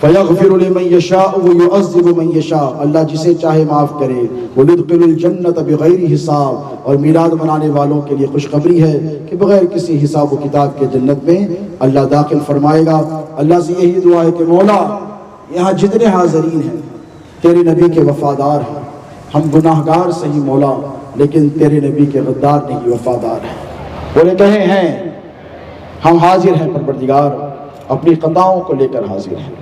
فَيَغْفِرُ لِمَنْ يَشَاءُ وَيُعَذِّبُ مَنْ يَشَاءُ، اللہ جسے چاہے معاف کرے. وَيُدْخِلُ الْجَنَّةَ بِغَيْرِ حساب، اور میلاد منانے والوں کے لیے خوشخبری ہے کہ بغیر کسی حساب و کتاب کے جنت میں اللہ داخل فرمائے گا. اللہ سے یہی دعا ہے کہ مولا یہاں جتنے حاضرین ہیں تیرے نبی کے وفادار ہیں. ہم گناہگار صحیح مولا، لیکن تیرے نبی کے غدار نہیں، وفادار ہیں. بولے کہیں ہیں ہم حاضر ہیں پروردگار، اپنی خطاؤں کو لے کر حاضر ہیں،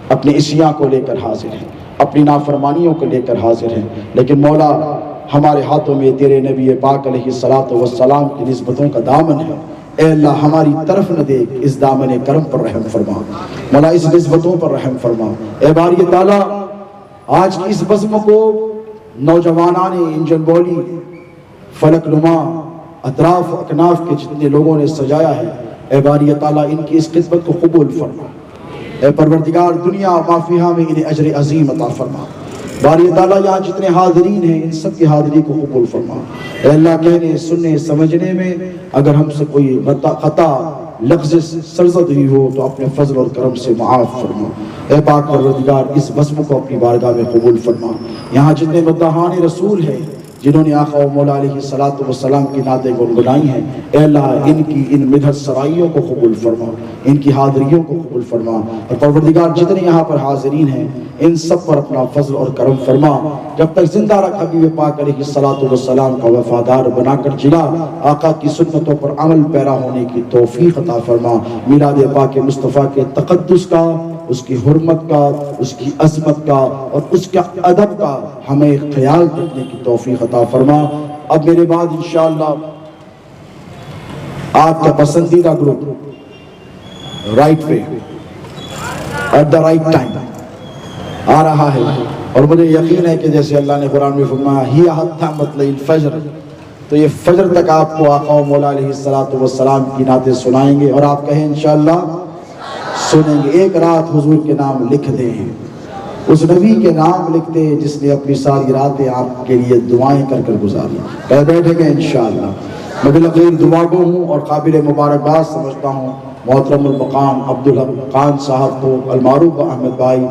اپنی عصیاں کو لے کر حاضر ہیں، اپنی نافرمانیوں کو لے کر حاضر ہیں. لیکن مولا ہمارے ہاتھوں میں تیرے نبی پاک علیہ الصلوۃ والسلام کی نسبتوں کا دامن ہے. اے اللہ ہماری طرف نہ دیکھ، اس دامن کرم پر رحم فرما مولا، اس نسبتوں پر رحم فرما. اے باری تعالیٰ آج کی اس بزم کو نوجوانان انجن بولی، فلک نما، اطراف اکناف کے جتنے لوگوں نے سجایا ہے، اے باری تعالیٰ ان کی اس خدمت کو قبول فرما. اے پروردگار دنیا و ما فیہا میں انہیں اجر عظیم عطا فرما. باری تعالیٰ یہاں جتنے حاضرین ہیں ان سب کی حاضری کو قبول فرما. اے اللہ کہنے سننے سمجھنے میں اگر ہم سے کوئی خطا لفظ سرزد ہوئی ہو تو اپنے فضل اور کرم سے معاف فرما. اے پاک پروردگار اس بزم کو اپنی بارگاہ میں قبول فرما. یہاں جتنے مداحان رسول ہیں، جنہوں نے آقا و مولا علیہ الصلوۃ والسلام کی نعتیں گنگنائی ہیں، اے اللہ ان کی ان مدحت سرائیوں کو قبول فرما، ان کی حاضریوں کو قبول فرما، اور پروردگار جتنے یہاں پر حاضرین ہیں ان سب پر اپنا فضل اور کرم فرما، جب تک زندہ رکھ حبیب پاک علیہ الصلوۃ والسلام کا وفادار بنا کر جلا، آقا کی سنتوں پر عمل پیرا ہونے کی توفیق عطا فرما، میلاد پاک مصطفیٰ کے تقدس کا، اس کی حرمت کا، اس کی عظمت کا اور اس کے ادب کا ہمیں خیال رکھنے کی توفیق عطا فرما۔ اب میرے بعد انشاءاللہ آپ کا پسندیدہ group right way at the right time آ رہا ہے، اور مجھے یقین ہے کہ جیسے اللہ نے قرآن میں فرمایا ہی حتی مطلع الفجر، تو یہ فجر تک آپ کو آقا و مولا علیہ الصلوۃ والسلام کی نعتیں سنائیں گے، اور آپ کہیں انشاءاللہ سنیں گے۔ ایک رات حضور کے نام لکھ دیں، اس نبی کے نام لکھتے جس نے اپنی ساری راتیں آپ کے لیے دعائیں کر کر گزاری، کہہ بیٹھے گے انشاءاللہ۔ میں بالخیر دعا گو ہوں اور قابل مبارکباد سمجھتا ہوں محترم المقام عبدالحق خان صاحب کو، المعروف احمد بھائی،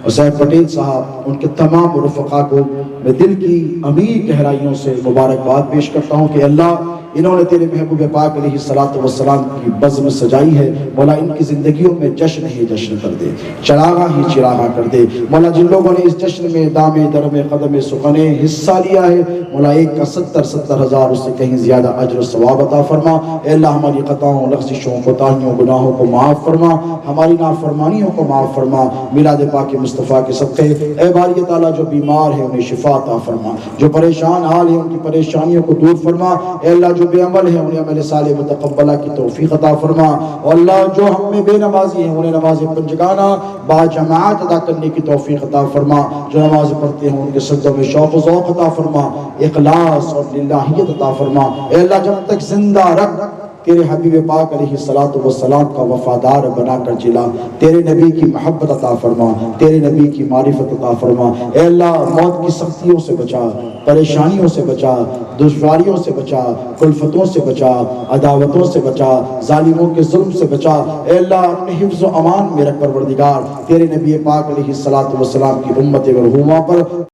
حسین پٹیل صاحب، ان کے تمام رفقا کو میں دل کی امیر گہرائیوں سے مبارکباد پیش کرتا ہوں کہ اللہ انہوں نے تیرے محبوب پاک علیہ الصلوۃ والسلام کی بزم سجائی ہے، مولا ان کی زندگیوں میں جشن ہی جشن کر دے، چراغاں ہی چراغاں کر دے، مولا جن لوگوں نے اس جشن میں دام درم قدم سخنے حصہ لیا ہے، مولا ایک کا 70 ہزار اس سے کہیں زیادہ اجر و ثواب عطا فرما۔ اے اللہ ہماری خطاؤں، لغزشوں، کوتاہیوں، گناہوں کو معاف فرما، ہماری نافرمانیوں کو معاف فرما، میلاد پاک مصطفیٰ کے صدقے اے باری تعالیٰ جو بیمار ہیں انہیں شفا عطا فرما، جو پریشان حال ہیں ان کی پریشانیوں کو دور فرما، اے اللہ جو بے عمل ہیں انہیں عمل صالح متقبلہ کی توفیق عطا فرما، اور اللہ جو ہم میں بے نمازی ہیں انہیں نماز پنجگانہ با جماعت ادا کرنے کی توفیق عطا فرما، جو نماز پڑھتے ہیں ان کے سجدوں میں شوق و ذوق عطا فرما، اخلاص اور للہیت عطا فرما۔ اے اللہ جب تک زندہ رکھ تیرے حبیب پاک علیہ الصلوۃ والسلام کا وفادار بنا کر جلا، تیرے نبی کی محبت عطا فرما، تیرے نبی کی معرفت عطا فرما۔ اے اللہ موت کی سختیوں سے بچا، پریشانیوں سے بچا، دشواریوں سے بچا، کلفتوں سے بچا، عداوتوں سے بچا، ظالموں کے ظلم سے بچا۔ اے اللہ اپنے حفظ و امان میں رکھ پروردگار تیرے نبی پاک علیہ الصلوۃ والسلام کی امت مرحومہ پر